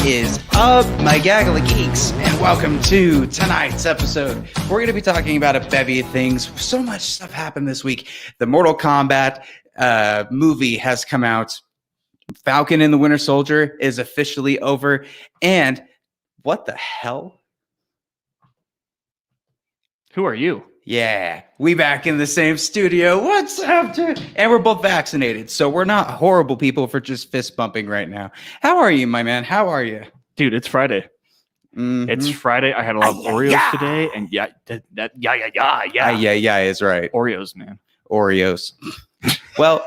is up, my Gaggle of Geeks, and welcome to tonight's episode. We're going to be talking about a bevy of things. So much stuff happened this week. The Mortal Kombat movie has come out. Falcon and the Winter Soldier is officially over. And what the hell? Who are you? Yeah, we back in the same studio. What's up, dude? And we're both vaccinated, so we're not horrible people for just fist bumping right now. How are you, my man? How are you? Dude, it's Friday. Mm-hmm. It's Friday. I had a lot of Oreos today, and yeah is right. Oreos, man. Oreos. Well,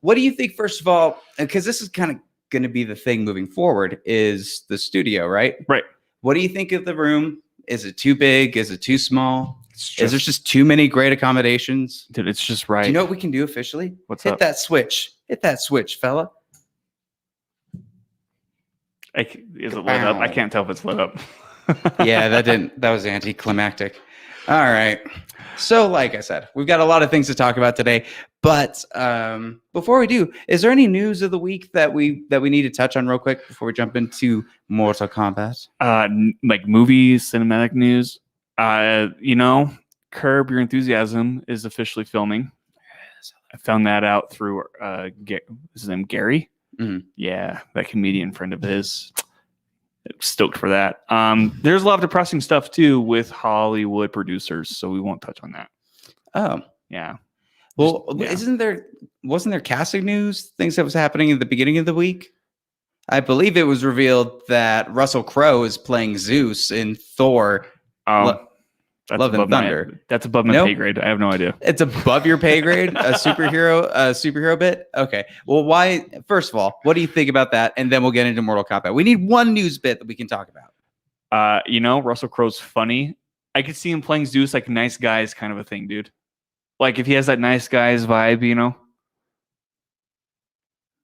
what do you think, first of all, because this is kind of going to be the thing moving forward, is the studio, right? Right. What do you think of the room? Is it too big? Is it too small? Is there just too many great accommodations? Dude, it's just right. Do you know what we can do officially? Hit that switch. Hit that switch, fella. Is it lit up? I can't tell if it's lit up. Yeah, that was anticlimactic. All right. So, like I said, we've got a lot of things to talk about today. But before we do, is there any news of the week that we need to touch on real quick before we jump into Mortal Kombat? Like movies, cinematic news. Curb Your Enthusiasm is officially filming. I found that out through his name Gary. Mm-hmm. Yeah, that comedian friend of his. Stoked for that. There's a lot of depressing stuff too with Hollywood producers, so we won't touch on that. Oh, yeah. Well, wasn't there casting news? Things that was happening at the beginning of the week. I believe it was revealed that Russell Crowe is playing Zeus in Thor. Love and Thunder. That's above my pay grade. I have no idea. It's above your pay grade. A superhero bit. Okay. Well, why? First of all, what do you think about that? And then we'll get into Mortal Kombat. We need one news bit that we can talk about. Russell Crowe's funny. I could see him playing Zeus like nice guys kind of a thing, dude. Like if he has that nice guys vibe,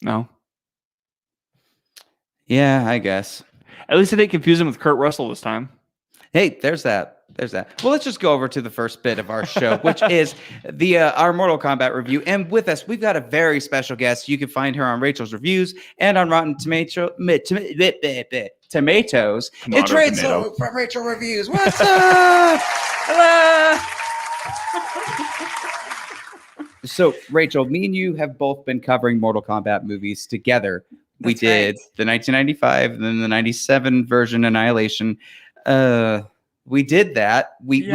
No. Yeah, I guess. At least I didn't confuse him with Kurt Russell this time. Hey, there's that. Well, let's just go over to the first bit of our show, which is our Mortal Kombat review. And with us, we've got a very special guest. You can find her on Rachel's Reviews and on Rotten Tomatoes. It's Rachel from Rachel Reviews. What's up? Hello. So, Rachel, me and you have both been covering Mortal Kombat movies together. We did the 1995 and then the 97 version, Annihilation. We did that. We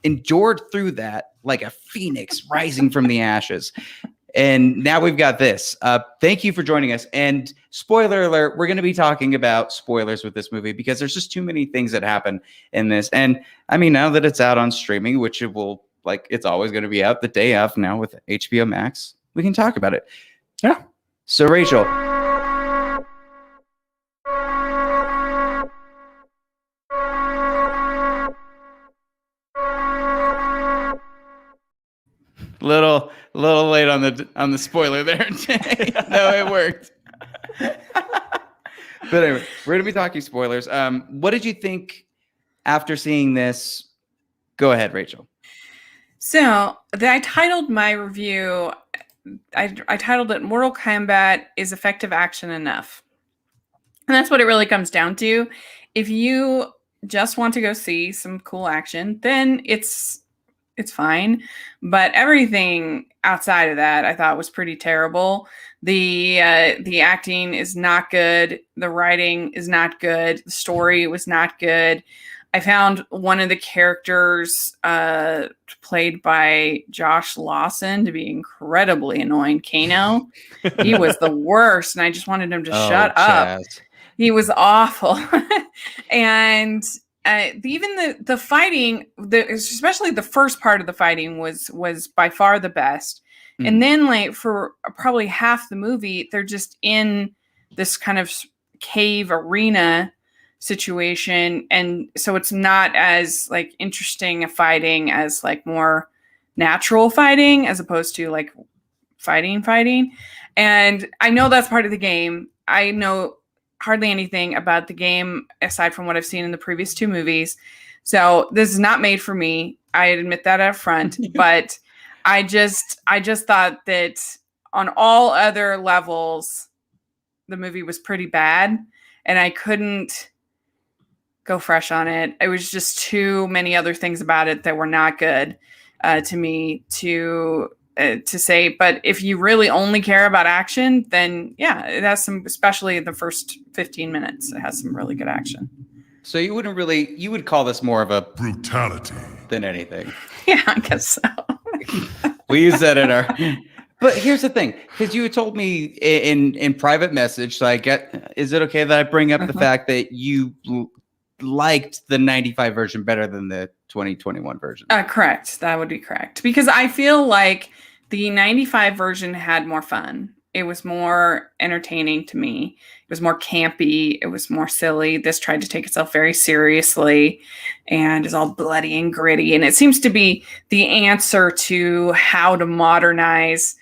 endured through that like a phoenix rising from the ashes. And now we've got this. Thank you for joining us. And spoiler alert, we're going to be talking about spoilers with this movie because there's just too many things that happen in this. And I mean, now that it's out on streaming, which it will, it's always going to be out the day of now with HBO Max, we can talk about it. Yeah. So Rachel. Little late on the spoiler there. No, it worked. But anyway, we're gonna be talking spoilers. What did you think after seeing this? Go ahead, Rachel. So I titled my review. I titled it "Mortal Kombat is effective action enough," and that's what it really comes down to. If you just want to go see some cool action, then it's fine, but everything outside of that I thought was pretty terrible. The acting is not good. The writing is not good. The story was not good. I found one of the characters played by Josh Lawson to be incredibly annoying. Kano, he was the worst, and I just wanted him to shut up. He was awful. And even the fighting, especially the first part of the fighting was by far the best. Mm. And then for probably half the movie, they're just in this kind of cave arena situation. And so it's not as interesting a fighting as more natural fighting as opposed to fighting. And I know that's part of the game. I know hardly anything about the game aside from what I've seen in the previous two movies. So this is not made for me. I admit that up front, but I just thought that on all other levels, the movie was pretty bad. and I couldn't go fresh on it. It was just too many other things about it that were not good to me to say. But if you really only care about action, then yeah, it has some, especially the first 15 minutes, it has some really good action. So you would call this more of a brutality than anything. Yeah, I guess so. We use that in our. But here's the thing, because you told me in private message, so is it okay that I bring up the fact that you liked the 95 version better than the 2021 version? Correct. That would be correct. Because I feel like the 95 version had more fun. It was more entertaining to me. It was more campy. It was more silly. This tried to take itself very seriously and is all bloody and gritty. And it seems to be the answer to how to modernize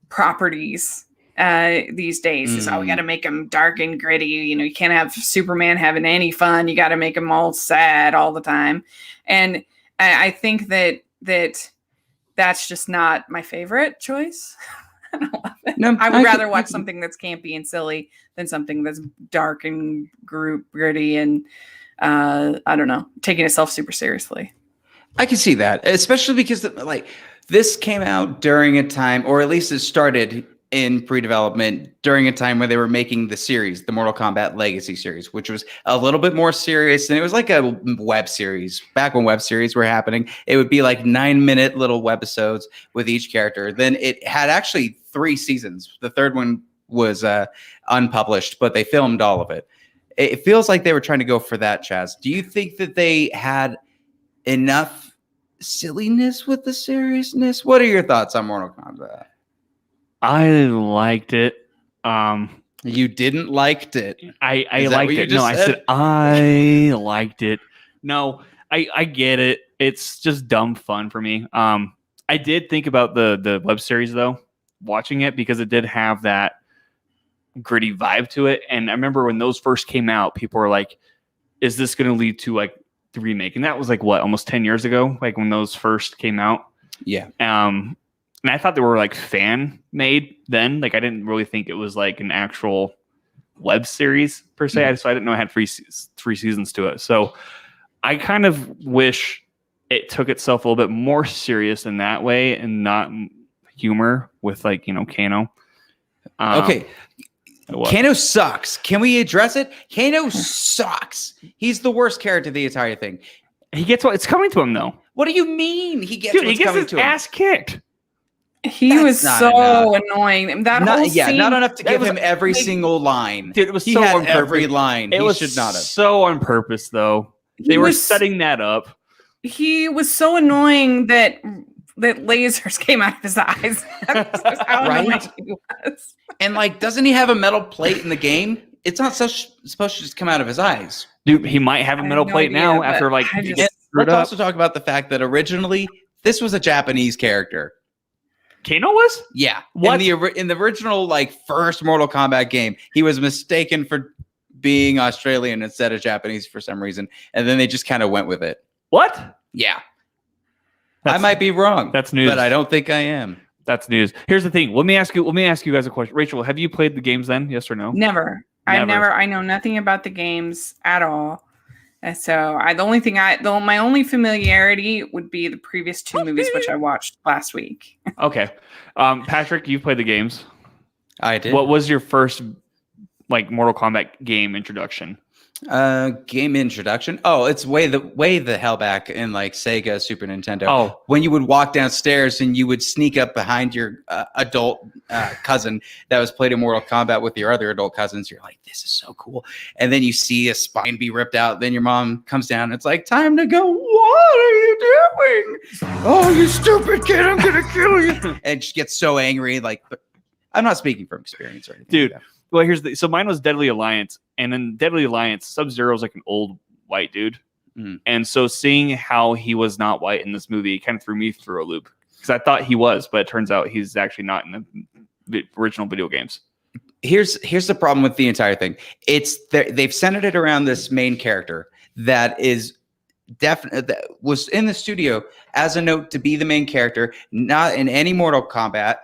properties these days. Is we got to make them dark and gritty. You know, you can't have Superman having any fun. You got to make them all sad all the time. And I think that's just not my favorite choice. I don't love it. No, I would rather watch something that's campy and silly than something that's dark and gritty and I don't know, taking itself super seriously. I can see that, especially because this came out during a time, or at least it started in pre-development during a time where they were making the series, the Mortal Kombat Legacy series, which was a little bit more serious. And it was like a web series. Back when web series were happening, it would be like 9-minute little webisodes with each character. Then it had actually 3 seasons. The third one was unpublished, but they filmed all of it. It feels like they were trying to go for that, Chaz. Do you think that they had enough silliness with the seriousness? What are your thoughts on Mortal Kombat? I liked it. You didn't liked it. I liked it. No, I said I liked it. No, I get it. It's just dumb fun for me. I did think about the web series though, watching it, because it did have that gritty vibe to it. And I remember when those first came out, people were like, is this going to lead to like the remake? And that was like what, almost 10 years ago, like when those first came out. Yeah. And I thought they were like fan made then. Like I didn't really think it was like an actual web series per se. So I didn't know it had 3 seasons to it. So I kind of wish it took itself a little bit more serious in that way and not humor with like, you know, Kano. Okay. Kano sucks. Can we address it? Kano sucks. He's the worst character of the entire thing. He gets what it's coming to him though. What do you mean? He gets his ass kicked. He was so annoying. That whole scene, not enough to give him every single line. Dude, it was he so had on purpose. Every line. It was should not have. So on purpose, though. They were setting that up. He was so annoying that lasers came out of his eyes. That's how right? He was. And like, doesn't he have a metal plate in the game? It's not supposed to just come out of his eyes. Dude, he might have a metal plate now after like. Let's also talk about the fact that originally this was a Japanese character. Kano was? Yeah. What? In the original like first Mortal Kombat game, he was mistaken for being Australian instead of Japanese for some reason, and then they just kind of went with it. What? Yeah. I might be wrong. That's news. But I don't think I am. That's news. Here's the thing. Let me ask you guys a question. Rachel, have you played the games then? Yes or no? Never. I know nothing about the games at all. And so my only familiarity would be the previous 2 movies, which I watched last week. Okay. Patrick, you've played the games. I did. What was your first like Mortal Kombat game introduction? Game introduction. Oh, it's way the hell back in like Sega, Super Nintendo. Oh, when you would walk downstairs and you would sneak up behind your adult cousin that was playing Mortal Kombat with your other adult cousins. You're like, this is so cool. And then you see a spine be ripped out. Then your mom comes down. And it's like, time to go. What are you doing? Oh, you stupid kid! I'm gonna kill you. And she gets so angry. Like, I'm not speaking from experience or anything, dude. Like well, so mine was Deadly Alliance, and in Deadly Alliance, Sub-Zero is like an old white dude, and so seeing how he was not white in this movie kind of threw me through a loop because I thought he was, but it turns out he's actually not in the original video games. Here's the problem with the entire thing. They've centered it around this main character that is definitely that was in the studio as a note to be the main character, not in any Mortal Kombat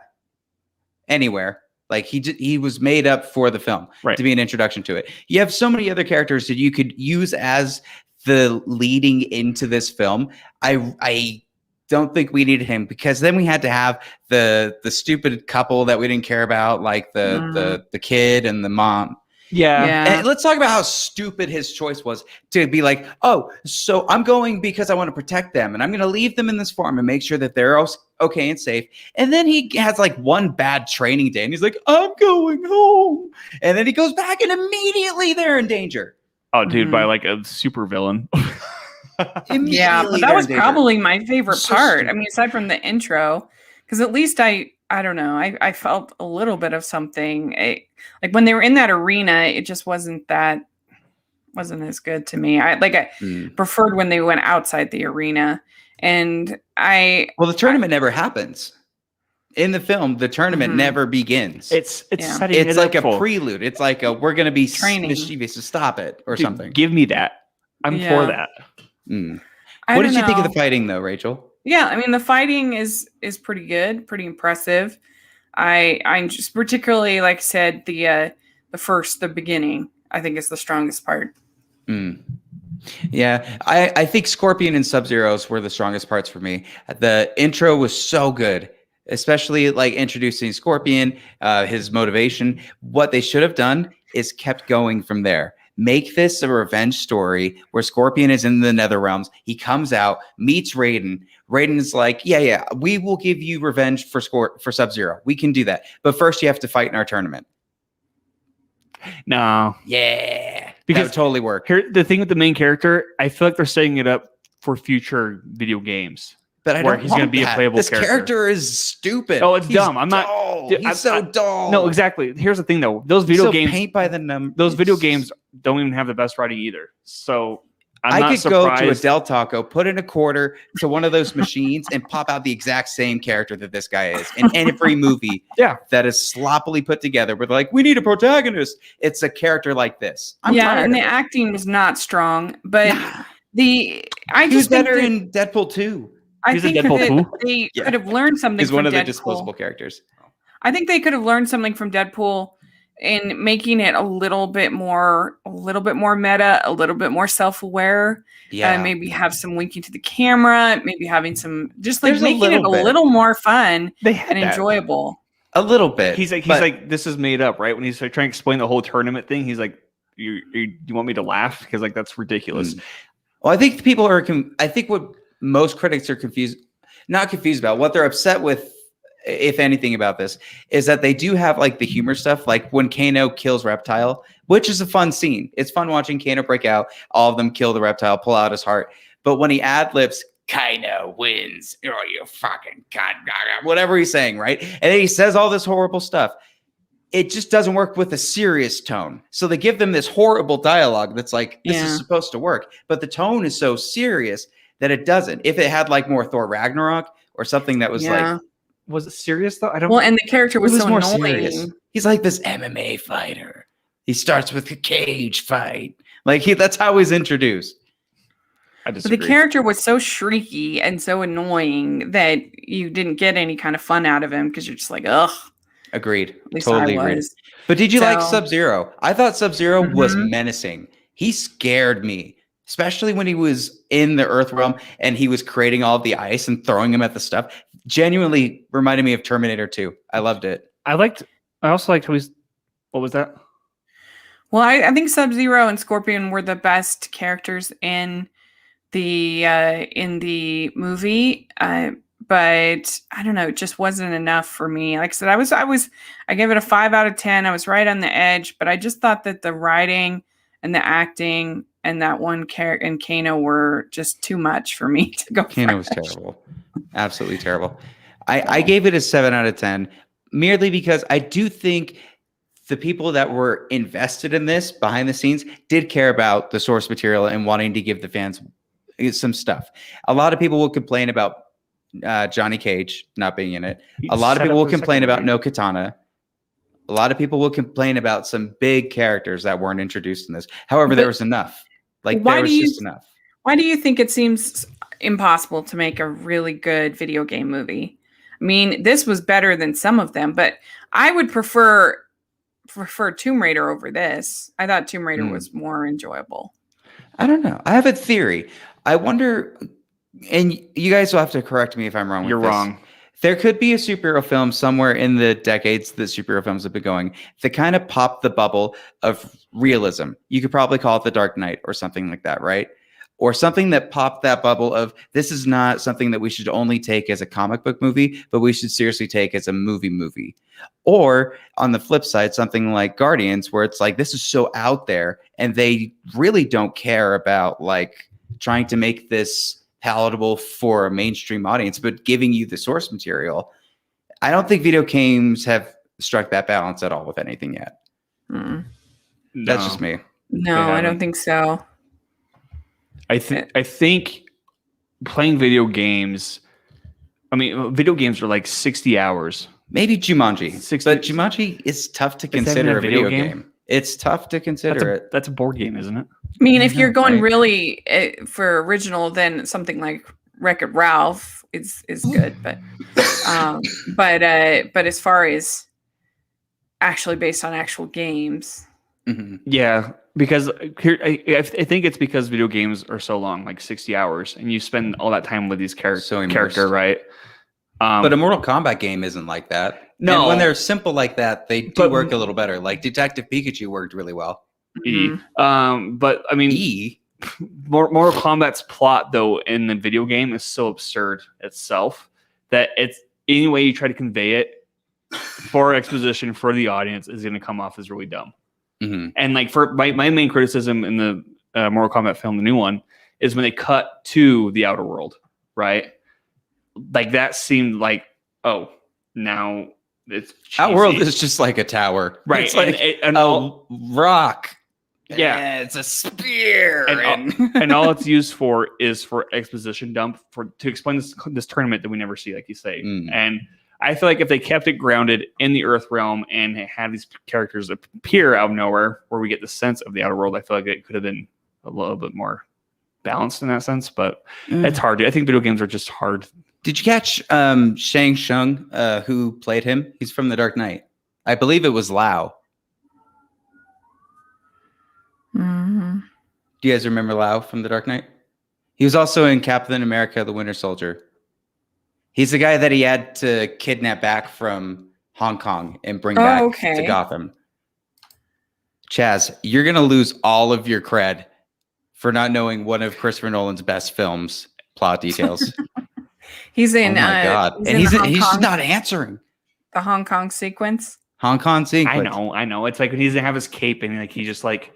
anywhere. Like he was made up for the film to be an introduction to it. You have so many other characters that you could use as the leading into this film. I don't think we needed him, because then we had to have the stupid couple that we didn't care about, like the kid and the mom. Yeah. And let's talk about how stupid his choice was to be like, oh, so I'm going because I want to protect them, and I'm going to leave them in this farm and make sure that they're okay and safe. And then he has like one bad training day and he's like, I'm going home. And then he goes back and immediately they're in danger. Oh, dude, by like a super villain. Yeah, but that was probably my favorite part. I mean, aside from the intro, because at least I don't know, I felt a little bit of something. Like when they were in that arena, it just wasn't as good to me. I preferred when they went outside the arena. And the tournament never happens. In the film, the tournament never begins. It's like a prelude. It's like we're going to be mischievous to stop it or something. Give me that. I'm for that. What did you think of the fighting, though, Rachel? Yeah, I mean, the fighting is pretty good, pretty impressive. I just particularly, like I said, the beginning, I think is the strongest part. Yeah, I think Scorpion and Sub-Zero's were the strongest parts for me. The intro was so good, especially like introducing Scorpion, his motivation. What they should have done is kept going from there. Make this a revenge story where Scorpion is in the Nether Realms. He comes out, meets Raiden. Raiden is like, yeah, we will give you revenge for Sub-Zero. We can do that. But first you have to fight in our tournament. No. Yeah. Because that would totally work. Here, the thing with the main character, I feel like they're setting it up for future video games. But where he's going to be a playable character. This character is stupid. Oh, it's dumb. I'm dull. not. He's so dull. No, exactly. Here's the thing, though. Those video games paint by the number. Those video games don't even have the best writing either. So I could go to a Del Taco, put in a quarter to one of those machines, and pop out the exact same character that this guy is in every movie. That is sloppily put together. But like, we need a protagonist. It's a character like this. And the acting was not strong, but he was better in Deadpool 2. I think that they could have learned something. He's from one of Deadpool. the disposable characters. I think they could have learned something from Deadpool in making it a little bit more meta, a little bit more self-aware. Yeah, maybe have some winking to the camera, maybe having some making it a little more fun and enjoyable. A little bit. He's like, this is made up, right? When he's like trying to explain the whole tournament thing, he's like, you want me to laugh because like that's ridiculous. Well, I think people are. I think what most critics are not confused about, what they're upset with, if anything, about this is that they do have like the humor stuff, like when Kano kills Reptile, which is a fun scene. It's fun watching Kano break out, all of them kill the Reptile, pull out his heart. But when he ad-libs, Kano wins, oh, you fucking god, whatever he's saying, right? And then he says all this horrible stuff. It just doesn't work with a serious tone. So they give them this horrible dialogue that's like, this is supposed to work. But the tone is so serious that it doesn't. If it had like more Thor Ragnarok or something that was like, was it serious though? I don't. Well, and the character was so more annoying. Serious. He's like this MMA fighter. He starts with a cage fight. Like that's how he's introduced. But the character was so shrieky and so annoying that you didn't get any kind of fun out of him because you're just like, ugh. Agreed. Totally agreed. But did you like Sub-Zero? I thought Sub-Zero was menacing. He scared me. Especially when he was in the Earth realm and he was creating all of the ice and throwing him at the stuff. Genuinely reminded me of Terminator 2. I loved it. I also liked how he's. What was that? Well, I think Sub-Zero and Scorpion were the best characters in the movie. But I don't know, it just wasn't enough for me. Like I said, I gave it a 5 out of 10. I was right on the edge, but I just thought that the writing and the acting and that one character and Kano were just too much for me to go. Kano was terrible. Absolutely terrible. I gave it a 7 out of 10 merely because I do think the people that were invested in this behind the scenes did care about the source material and wanting to give the fans some stuff. A lot of people will complain about Johnny Cage not being in it. A lot of people will complain about No Katana. A lot of people will complain about some big characters that weren't introduced in this. However, there was enough. Like there was just enough. Why do you think it seems impossible to make a really good video game movie? I mean, this was better than some of them, but I would prefer Tomb Raider over this. I thought Tomb Raider was more enjoyable. I don't know. I have a theory. I wonder, and you guys will have to correct me if I'm wrong. You're wrong. There could be a superhero film somewhere in the decades that superhero films have been going that kind of popped the bubble of realism. You could probably call it The Dark Knight or something like that, right? Or something that popped that bubble of this is not something that we should only take as a comic book movie, but we should seriously take as a movie. Or on the flip side, something like Guardians, where it's like this is so out there and they really don't care about like trying to make this palatable for a mainstream audience, but giving you the source material. I don't think video games have struck that balance at all with anything yet. That's just me. No, I don't think so. I think playing video games, I mean, video games are like 60 hours. Maybe Jumanji. 60, but Jumanji is tough to consider a video game. It's tough to consider it. That's a board game, isn't it? I mean, if you're going really for original, then something like Wreck-It Ralph is good. But as far as actually based on actual games, yeah, because here I think it's because video games are so long, like 60 hours, and you spend all that time with these character, right? But a Mortal Kombat game isn't like that. No, and when they're simple like that, they do work a little better. Like Detective Pikachu worked really well. But I mean, Mortal Kombat's plot though in the video game is so absurd itself that it's any way you try to convey it for exposition for the audience is going to come off as really dumb. And like for my main criticism in the Mortal Kombat film, the new one, is when they cut to the outer world, right? Like that seemed like, oh, now it's cheesy. Outworld is just like a tower, right? It's like a rock. Yeah, it's a spear, and all it's used for is for exposition dump to explain this tournament that we never see, like you say. And I feel like if they kept it grounded in the Earth realm and had these characters appear out of nowhere, where we get the sense of the outer world, I feel like it could have been a little bit more balanced in that sense. But it's hard. I think video games are just hard. Did you catch Shang Tsung, who played him? He's from The Dark Knight. I believe it was Lau. Do you guys remember Lau from The Dark Knight? He was also in Captain America: The Winter Soldier. He's the guy that he had to kidnap back from Hong Kong and bring back to Gotham. Chaz, you're going to lose all of your cred for not knowing one of Christopher Nolan's best films plot details. He's in. Oh my God. And he's just not answering. The Hong Kong sequence. Hong Kong sequence. I know. It's like when he's going to have his cape and like he just like,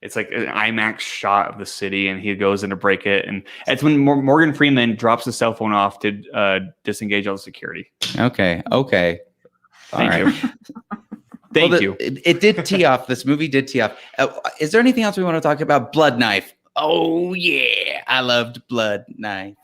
it's like an IMAX shot of the city and he goes in to break it. And it's when Morgan Freeman drops the cell phone off to disengage all the security. Okay. Thank you. Thank you. It did tee off. This movie did tee off. Is there anything else we want to talk about? Blood Knife. Oh, yeah. I loved Blood Knife.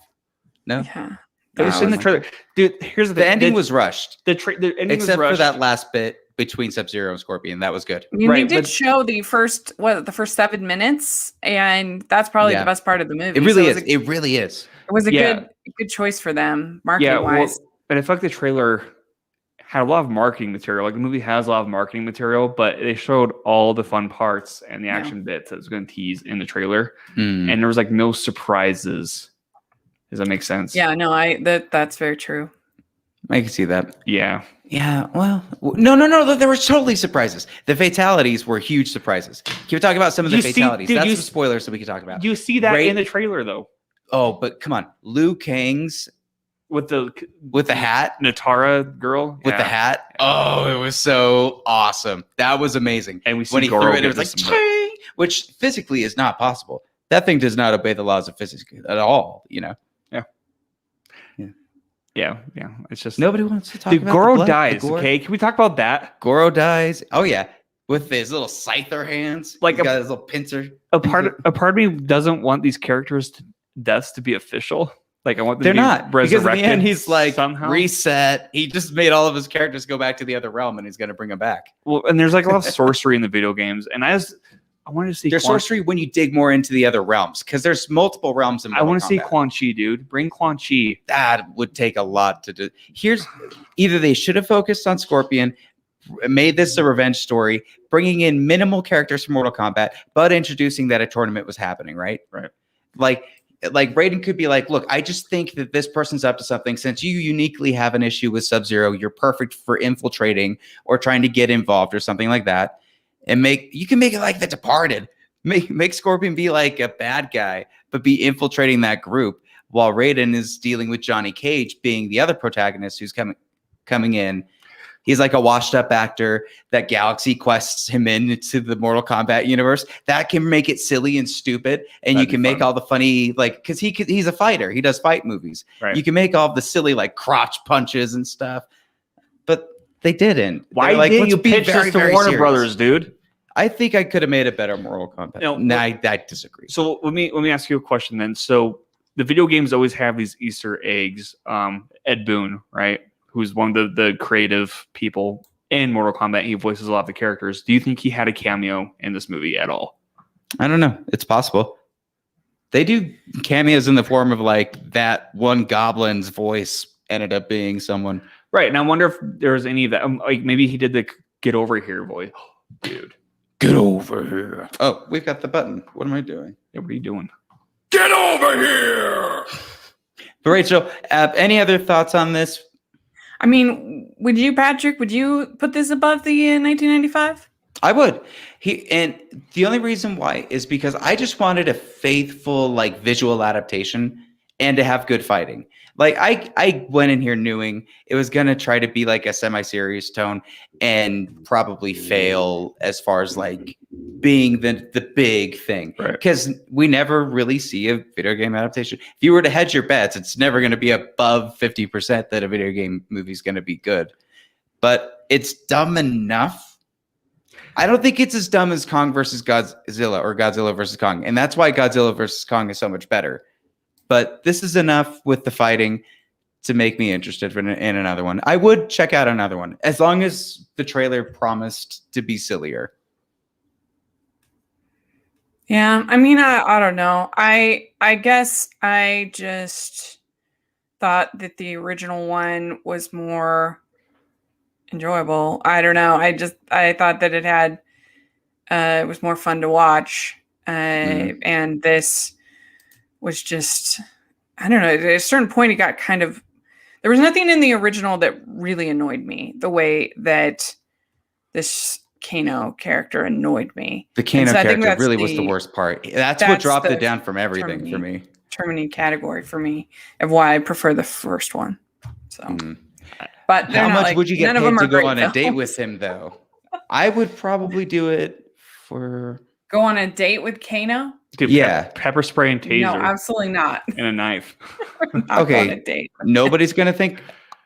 No? Yeah. It was in the trailer. Dude, here's the ending was rushed. The ending except was rushed. for that last bit between Sub-Zero and Scorpion. That was good. I mean, they did show the first 7 minutes, and that's probably the best part of the movie. It really is. It really is. It was a good choice for them, marketing-wise. But I feel like the trailer had a lot of marketing material. Like the movie has a lot of marketing material, but they showed all the fun parts and the action bits that was going to tease in the trailer. And there was like no surprises. Does that make sense? Yeah, no, that's very true. I can see that. Yeah. Yeah. Well, no. There were totally surprises. The fatalities were huge surprises. Can we talk about some of the fatalities? That's some spoilers that we can talk about. You see that in the trailer, though. Oh, but come on, Liu Kang's with the hat, Natara girl with the hat. Oh, it was so awesome. That was amazing. And we see when he Goro threw it, it was like, Ching! Which physically is not possible. That thing does not obey the laws of physics at all. You know. Yeah. It's just nobody wants to talk about Goro the blood, dies. Okay, can we talk about that? Goro dies. Oh yeah, with his little scyther hands. Like he's got his little pincer. A part of me doesn't want these characters' deaths to be official. Like I want them to be not resurrected. Because in the end, he's like somehow. Reset. He just made all of his characters go back to the other realm, and he's going to bring them back. Well, and there's like a lot of sorcery in the video games, and I wanted to see There's sorcery when you dig more into the other realms, because there's multiple realms in I Mortal want to see Kombat. Quan Chi, dude. Bring Quan Chi. That would take a lot to do. Here's either they should have focused on Scorpion, made this a revenge story, bringing in minimal characters from Mortal Kombat, but introducing that a tournament was happening, right? Right. Like Raiden could be like, look, I just think that this person's up to something. Since you uniquely have an issue with Sub-Zero, you're perfect for infiltrating or trying to get involved or something like that. And you can make it like The Departed. Make Scorpion be like a bad guy, but be infiltrating that group while Raiden is dealing with Johnny Cage being the other protagonist who's coming in. He's like a washed up actor that Galaxy quests him into the Mortal Kombat universe. That can make it silly and stupid. And you can make all the funny, like, because he's a fighter. He does fight movies. Right. You can make all the silly, like, crotch punches and stuff. But they didn't. Why like, didn't you be pitch this to Warner serious. Brothers, dude? I think I could have made a better Mortal Kombat. No, I disagree. So let me ask you a question then. So the video games always have these Easter eggs. Ed Boon, right? Who's one of the creative people in Mortal Kombat. He voices a lot of the characters. Do you think he had a cameo in this movie at all? I don't know. It's possible. They do cameos in the form of like that one goblin's voice ended up being someone. Right. And I wonder if there was any of that. Like maybe he did the get over here voice. Dude. Get over here. Oh, we've got the button. What am I doing? Yeah, what are you doing? Get over here. But Rachel, any other thoughts on this? I mean, Patrick, would you put this above the 1995? I would. And the only reason why is because I just wanted a faithful, like, visual adaptation and to have good fighting. Like, I went in here knowing it was going to try to be like a semi-serious tone and probably fail as far as like being the big thing. Because we never really see a video game adaptation. If you were to hedge your bets, it's never going to be above 50% that a video game movie is going to be good. But it's dumb enough. I don't think it's as dumb as Kong versus Godzilla or Godzilla versus Kong. And that's why Godzilla versus Kong is so much better. But this is enough with the fighting to make me interested in another one. I would check out another one as long as the trailer promised to be sillier. Yeah, I mean, I don't know. I guess I just thought that the original one was more enjoyable. I don't know. I thought that it was more fun to watch. And this was just, I don't know, at a certain point it got kind of, there was nothing in the original that really annoyed me the way that this Kano character annoyed me. The Kano character really was the worst part. That's what dropped it down from everything for me. Determining category for me of why I prefer the first one. So, but how much would you get paid to go on a date with him, though? I would probably do it for go on a date with Kano. Dude, yeah, pepper spray and taser. No, absolutely not. And a knife. Okay, on a date. Nobody's gonna think.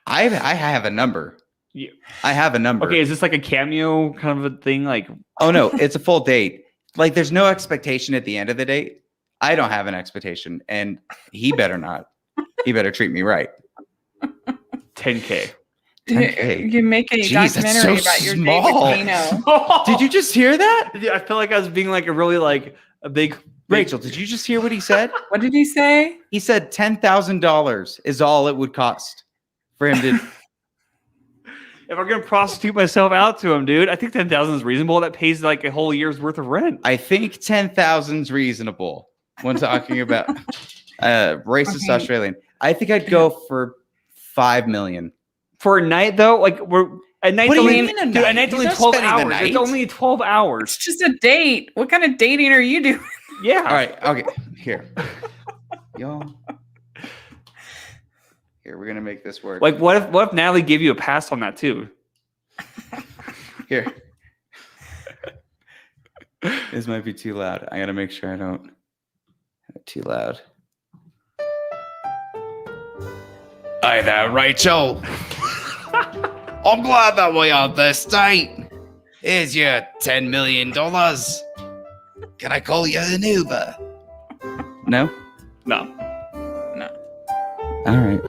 I have a number. Yeah. I have a number. Okay, is this like a cameo kind of a thing? Like, oh no, it's a full date. Like, there's no expectation at the end of the date. I don't have an expectation, and he better not. He better treat me right. 10K. You make a documentary about your date with Kano. Did you just hear that? I felt like I was being like a big. Rachel, did you just hear what he said? What did he say? He said $10,000 is all it would cost for him to. If I'm gonna prostitute myself out to him, dude, I think 10,000 is reasonable. That pays like a whole year's worth of rent. I think 10,000 is reasonable when talking about racist Australian. I think I'd go for 5 million for a night, though. Like a night's only, a night's only 12 hours. It's only 12 hours. It's just a date. What kind of dating are you doing? Yeah. All right. Okay. Here, y'all. Here, we're gonna make this work. Like, what if Natalie gave you a pass on that too? Here. This might be too loud. I gotta make sure I don't have it too loud. Hi there, Rachel. I'm glad that we're on this date. Here's your $10 million. Can I call you an Uber? No? No. All right.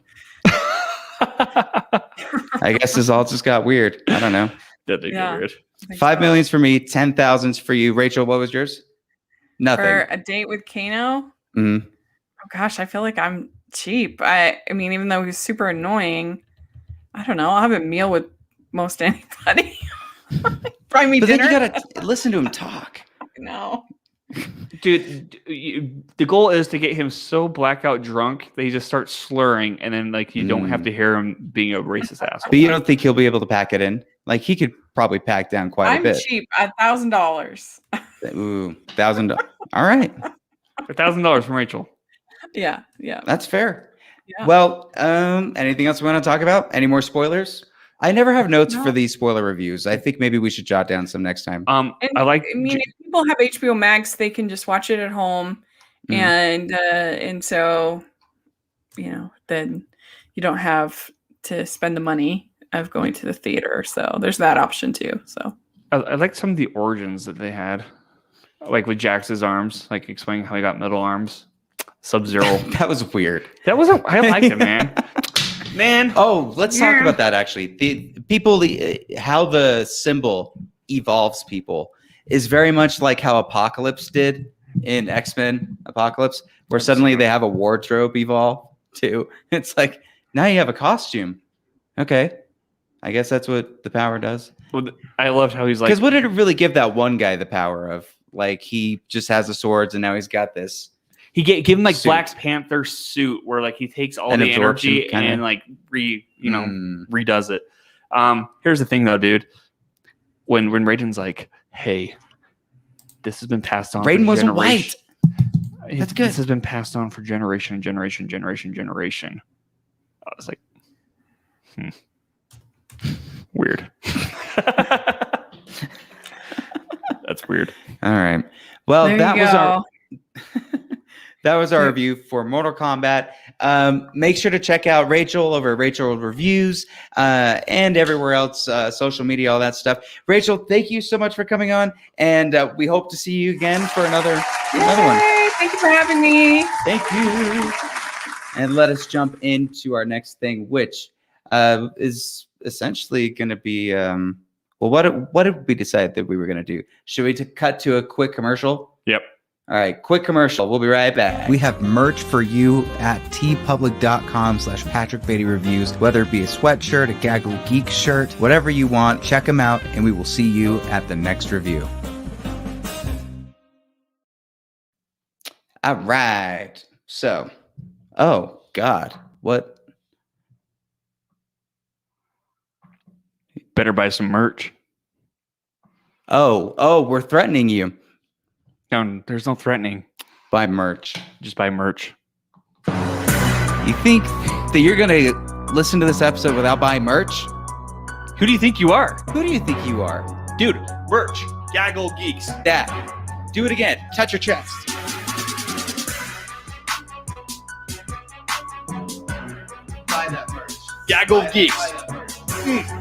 I guess this all just got weird. I don't know. That they Yeah. get rid. I think 5 so. million's for me, 10,000's for you. Rachel, what was yours? Nothing. For a date with Kano? Mhm. Oh gosh, I feel like I'm cheap. I mean, even though he's super annoying, I don't know. I'll have a meal with most anybody. Buy me But then dinner. you gotta listen to him talk. No. Dude, the goal is to get him so blackout drunk that he just starts slurring, and then like you don't have to hear him being a racist asshole. But you don't think he'll be able to pack it in? Like he could probably pack down quite a I'm bit. cheap. $1,000. Ooh, $1,000. All right, $1,000 from Rachel. Yeah. that's fair. Yeah. Well, anything else we want to talk about? Any more spoilers? I never have notes No. for these spoiler reviews. I think maybe we should jot down some next time. And, I like. I mean, if people have HBO Max, they can just watch it at home, and so, then you don't have to spend the money of going to the theater. So there's that option too. So I like some of the origins that they had, like with Jax's arms, like explaining how he got metal arms. Sub-Zero. That was weird. I liked it, man. Man. Oh, let's talk about that actually. The people, how the symbol evolves people is very much like how Apocalypse did in X-Men Apocalypse, where suddenly they have a wardrobe evolve too. It's like, now you have a costume. Okay. I guess that's what the power does. Well, I loved how he's like. Because what did it really give that one guy the power of? Like, he just has the swords and now he's got this. He give him like Suit. Black Panther suit where like he takes all An the absorption, energy kinda. and like redoes it. Here's the thing though, dude. When Raiden's like, hey, this has been passed on. Raiden for wasn't generation- white. That's good. This has been passed on for generation and generation, generation. I was like, weird. That's weird. All right. Well, there that you was go. our that was our review for Mortal Kombat. Make sure to check out Rachel over at Rachel Reviews and everywhere else, social media, all that stuff. Rachel, thank you so much for coming on, and we hope to see you again for another one. Yay, thank you for having me. Thank you. And let us jump into our next thing, which is essentially going to be what did we decide that we were going to do? Should we cut to a quick commercial? Yep. All right, quick commercial. We'll be right back. We have merch for you at tpublic.com/PatrickBeattyReviews. Whether it be a sweatshirt, a Gaggle of Geeks shirt, whatever you want, check them out, and we will see you at the next review. All right. So, oh God, what? Better buy some merch. Oh, we're threatening you. No, there's no threatening. Buy merch. Just buy merch. You think that you're going to listen to this episode without buying merch? Who do you think you are? Who do you think you are? Dude, merch. Gaggle of Geeks. That. Do it again. Touch your chest. Buy that merch. Gaggle of Geeks.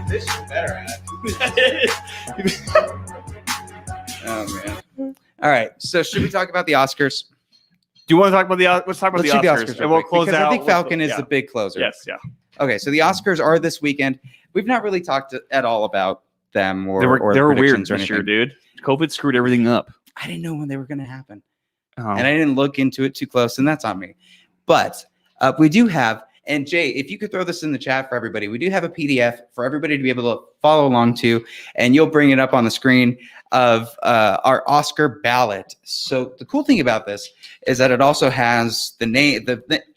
This is better at. Oh, man. All right. So should we talk about the Oscars? Do you want to talk about let's talk about Let's the do Oscars. And real we'll quick, close because out. I think Falcon is the big closer. Yes, yeah. Okay, so the Oscars are this weekend. We've not really talked at all about them or They were weird predictions or this year, anything. dude. COVID screwed everything up. I didn't know when they were going to happen. Oh. And I didn't look into it too close, and that's on me. But we do have, and Jay, if you could throw this in the chat for everybody, we do have a PDF for everybody to be able to follow along to, and you'll bring it up on the screen of our Oscar ballot. So the cool thing about this is that it also has the name,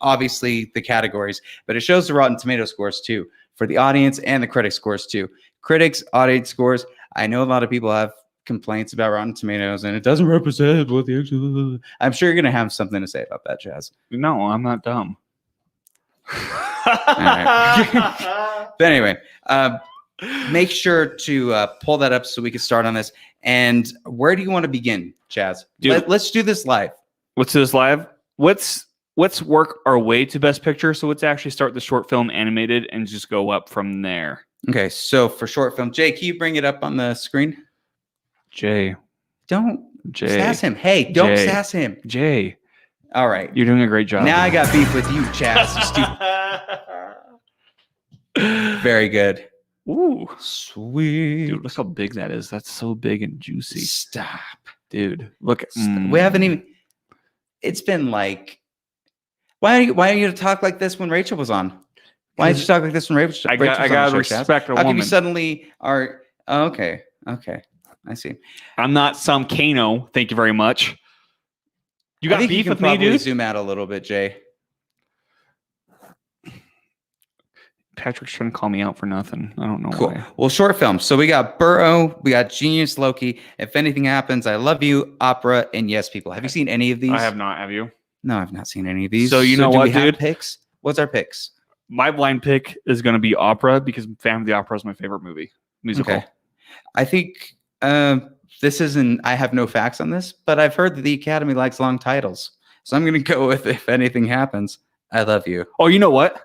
obviously the categories, but it shows the Rotten Tomato scores too, for the audience and the critic scores too. Critics, audience scores. I know a lot of people have complaints about Rotten Tomatoes and it doesn't represent what the actual. I'm sure you're going to have something to say about that, Chaz. No, I'm not dumb. Right. But anyway, make sure to pull that up so we can start on this. And where do you want to begin, Chaz? Let's do this live. Let's do this live. Let's work our way to Best Picture. So let's actually start the short film animated and just go up from there. Okay, so for short film, Jay, can you bring it up on the screen? Jay. Don't sass him. Hey, don't sass him. Jay. All right. You're doing a great job. Now I got beef with you, Chaz. You stupid. Very good. Ooh, Sweet. dude, look how big that is. That's so big and juicy. Stop. Dude, look. We haven't even. It's been like. Why are you to talk like this when Rachel was on? Why did you talk like this when Rachel? I was on gotta the show, Chaz? respect a How come woman. you suddenly are? Oh, okay. I see. I'm not some Kano. Thank you very much. You got beef with me, dude? Zoom out a little bit, Jay. Patrick's trying to call me out for nothing. I don't know Cool. why. Well, short film. So we got Burrow, we got Genius Loki, If Anything Happens, I Love You, Opera, and Yes People. Have you seen any of these? I have not. Have you? No, I've not seen any of these. So you know do what, we have dude? Picks? What's our picks? My blind pick is going to be Opera because Phantom of the Opera is my favorite musical. Okay. I think this isn't. I have no facts on this, but I've heard that the Academy likes long titles, so I'm going to go with If Anything Happens, I Love You. Oh, you know what?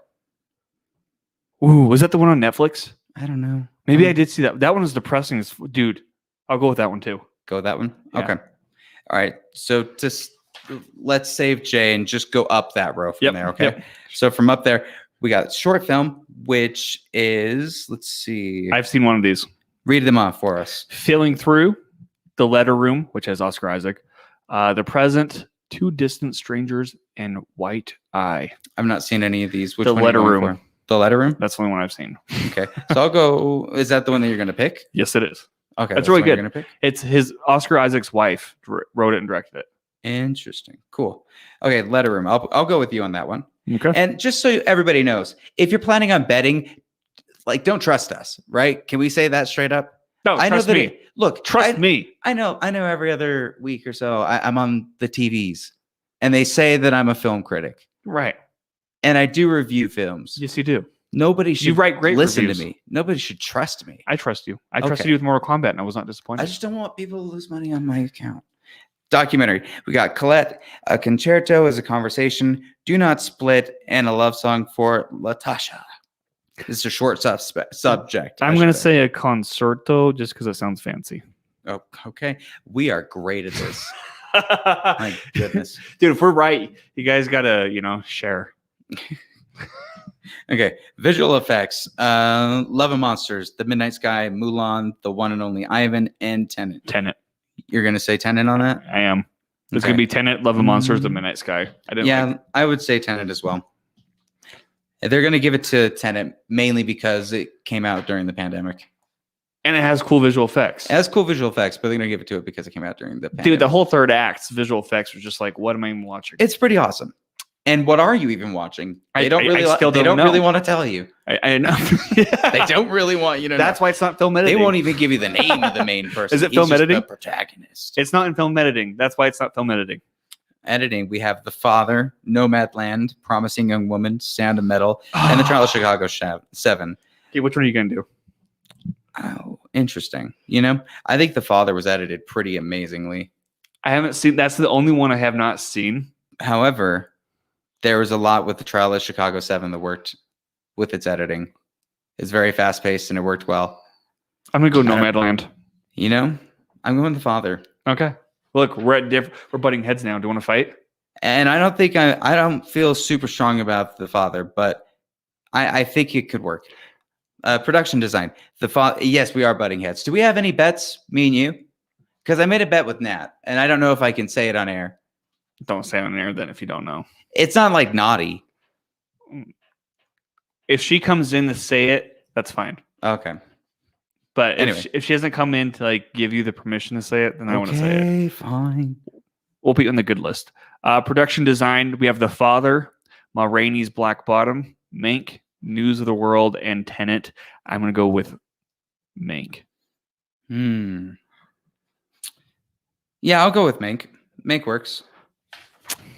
Ooh, was that the one on Netflix? I don't know. Maybe I did see that. That one was depressing as dude. I'll go with that one too. Go with that one. Yeah. Okay. All right. So just let's save Jay and just go up that row from there. Okay. Yep. So from up there, we got short film, which is, let's see. I've seen one of these. Read them off for us. Filling Through, The Letter Room, which has Oscar Isaac, The Present, Two Distant Strangers, and White Eye. I've not seen any of these. Which The one are you Letter going Room. for? The Letter Room? That's the only one I've seen. Okay. So I'll go. Is that the one that you're going to pick? Yes, it is. Okay. That's the really one you're good. gonna pick? It's his Oscar Isaac's wife wrote it and directed it. Interesting. Cool. Okay. Letter Room. I'll go with you on that one. Okay. And just so everybody knows, if you're planning on betting, like, don't trust us, right? Can we say that straight up? No, I know trust that. me. Look, Trust me. I know every other week or so I'm on the TVs and they say that I'm a film critic Right. and I do review films. Yes, you do. Nobody should write great listen reviews. to me. Nobody should trust me. I trust you. I Okay. trusted you with Mortal Kombat and I was not disappointed. I just don't want people to lose money on my account. Documentary. We got Colette, A Concerto as a Conversation, Do Not Split, and a love song for Latasha. This is a short subject. I'm going to say a concerto just because it sounds fancy. Oh, okay. We are great at this. My goodness. Dude, if we're right, you guys got to, share. Okay. Visual effects. Love and Monsters, The Midnight Sky, Mulan, The One and Only Ivan, and Tenet. Tenet. You're going to say Tenet on that? I am. It's Okay. going to be Tenet, Love and Monsters, The Midnight Sky. I would say Tenet as well. They're going to give it to Tenet mainly because it came out during the pandemic. And it has cool visual effects. It has cool visual effects, but they're going to give it to it because it came out during the pandemic. Dude, the whole third act's visual effects was just like, what am I even watching? It's pretty awesome. And what are you even watching? They don't really. still They don't don't really know. want to tell you. I know. They don't really want you to. That's know. why it's not film editing. They won't even give you the name of the main person. Is it He's film just editing? The protagonist. It's not in film editing. That's why it's not film editing. Editing. We have The Father, Nomadland, Promising Young Woman, Sound of Metal, and The Trial of Chicago 7. Okay, which one are you going to do? Oh, interesting. I think The Father was edited pretty amazingly. I haven't seen. That's the only one I have not seen. However, there was a lot with The Trial of Chicago 7 that worked with its editing. It's very fast paced and it worked well. I'm going to go Nomadland. I'm going The Father. Okay. Look, we're butting heads now. Do you want to fight? And I don't think I don't feel super strong about The Father, but I think it could work. Production design. Yes, we are butting heads. Do we have any bets, me and you? Because I made a bet with Nat, and I don't know if I can say it on air. Don't say it on air then if you don't know. It's not like naughty. If she comes in to say it, that's fine. Okay. But Anyway. if she hasn't come in to give you the permission to say it, then I want to say it. Okay, fine. We'll be on the good list. Production design, we have The Father, Ma Rainey's Black Bottom, Mank, News of the World, and Tenet. I'm going to go with Mank. Yeah, I'll go with Mank. Mank works.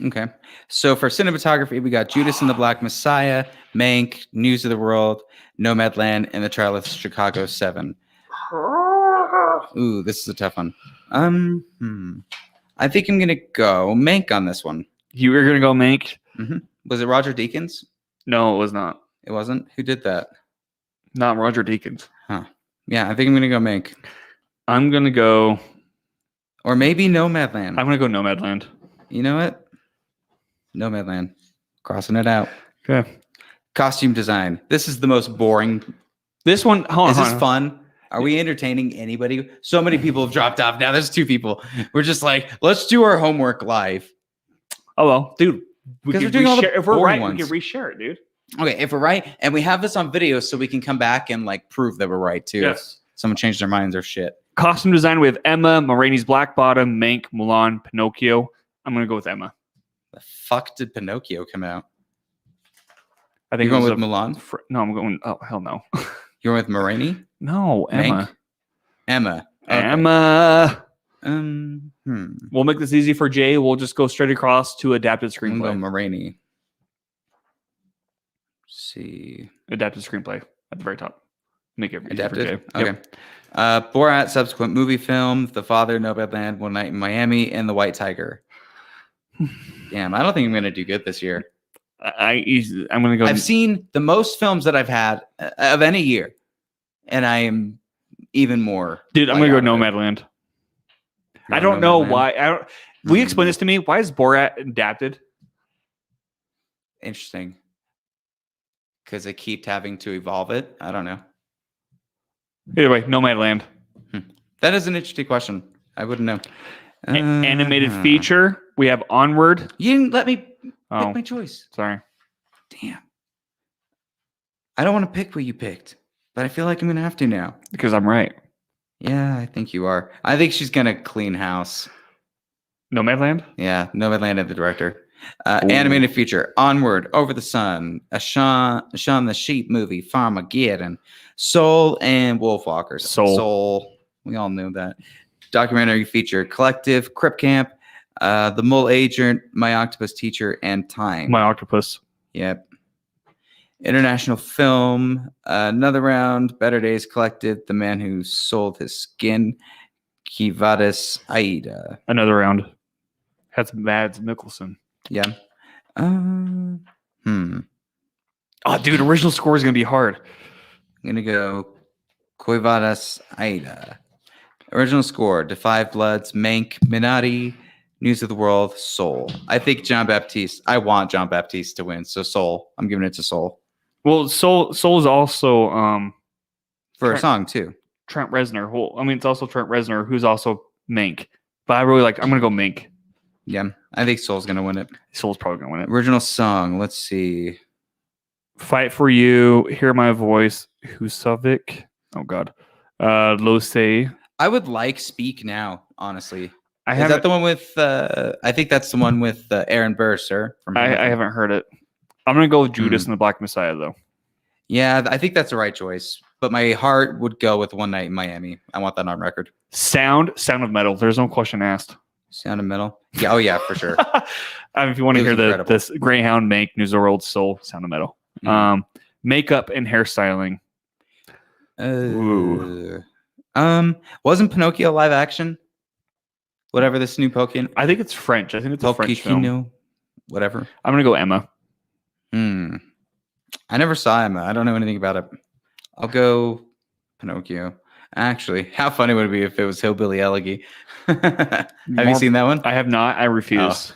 Okay. So for cinematography, we got Judas and the Black Messiah, Mank, News of the World, Nomadland, and The Trial of Chicago 7. Ooh, this is a tough one. I think I'm gonna go Mank on this one. You were going to go Mank? Was it Roger Deakins? No, it was not. It wasn't. Who did that? Not Roger Deakins. Yeah, I think I'm gonna go Mank, I'm going to go... or maybe Nomadland. I'm going to go Nomadland. You know what? Nomadland. Crossing it out. Okay. Costume design. This is the most boring This one, hold Is on. this fun? Are we entertaining anybody? So many people have dropped off. Now there's 2 people. We're just like, let's do our homework live. Oh well, dude. Because we're doing all the if we're boring right, ones. we can reshare it, dude. Okay, if we're right, and we have this on video, so we can come back and like prove that we're right too. Yes. Someone changed their minds or shit. Costume design with Emma, Marini's Black Bottom, Mank, Mulan, Pinocchio. I'm gonna go with Emma. The fuck did Pinocchio come out? I think You're it going was with Mulan? No, I'm going. Oh hell no. You're with Marini? No, Emma. Mank? Emma. Okay. Emma. Hmm. We'll make this easy for Jay. We'll just go straight across to adapted I'm gonna go screenplay. Marini. See. Adapted screenplay at the very top. Make it easy Adapted? for Jay. Okay. Yep. Borat subsequent movie film, The Father, Nomadland, One Night in Miami, and The White Tiger. Damn, I don't think I'm gonna do good this year. I'm gonna go. I've seen the most films that I've had of any year, and I am even more. Dude, I'm like, gonna go out of it. Nomadland. You're I going don't know Nomadland? why. Will you explain this to me? Why is Borat adapted? Interesting. Because they keep having to evolve it. I don't know. Either way, Nomadland. That is an interesting question. I wouldn't know. Animated feature. We have Onward. You didn't let me pick Oh, my choice. sorry. Damn. I don't want to pick what you picked, but I feel like I'm going to have to now. Because I'm right. Yeah, I think you are. I think she's going to clean house. Nomadland? Yeah, Nomadland the director. Animated feature, Onward, Over the Sun, a Shaun the Sheep movie, Farmageddon, Soul, and Wolfwalkers. Soul. We all knew that. Documentary feature, Collective, Crip Camp, The Mole Agent, My Octopus Teacher, and Time. My Octopus. Yep. International film, Another Round, Better Days Collective, The Man Who Sold His Skin, Kivadis Aida. Another round. Had some Mads Mikkelsen. Yeah. Oh, dude, original score is going to be hard. I'm going to go Cuevadas Aida. Original score, Da 5 Bloods, Mank, Minari, News of the World, Soul. I think I want John Baptiste to win, so Soul. I'm giving it to Soul. Well, Soul is also For a Trent- song, too. Trent Reznor. Well, I mean, it's also Trent Reznor, who's also Mank. But I really I'm going to go Mank. Yeah, I think Soul's going to win it. Soul's probably going to win it. Original song, let's see. Fight for You, Hear My Voice, Husavik. Oh, God. Losei. I would like Speak Now, honestly. I Is that the one with, I think that's the one with Aaron Burr, sir. I haven't heard it. I'm going to go with Judas and the Black Messiah, though. Yeah, I think that's the right choice. But my heart would go with One Night in Miami. I want that on record. Sound of Metal. There's no question asked. Sound of Metal? Yeah, oh yeah, for sure. If you want to It was hear incredible. this Greyhound, Mank, News of the World, Soul, Sound of Metal. Makeup and hairstyling. Wasn't Pinocchio live action? Whatever this new Pokemon. I think it's French. I think it's a French film. Whatever. I'm going to go Emma. I never saw Emma. I don't know anything about it. I'll go Pinocchio. Actually, how funny would it be if it was Hillbilly Elegy? Have you seen that one? I have not. I refuse.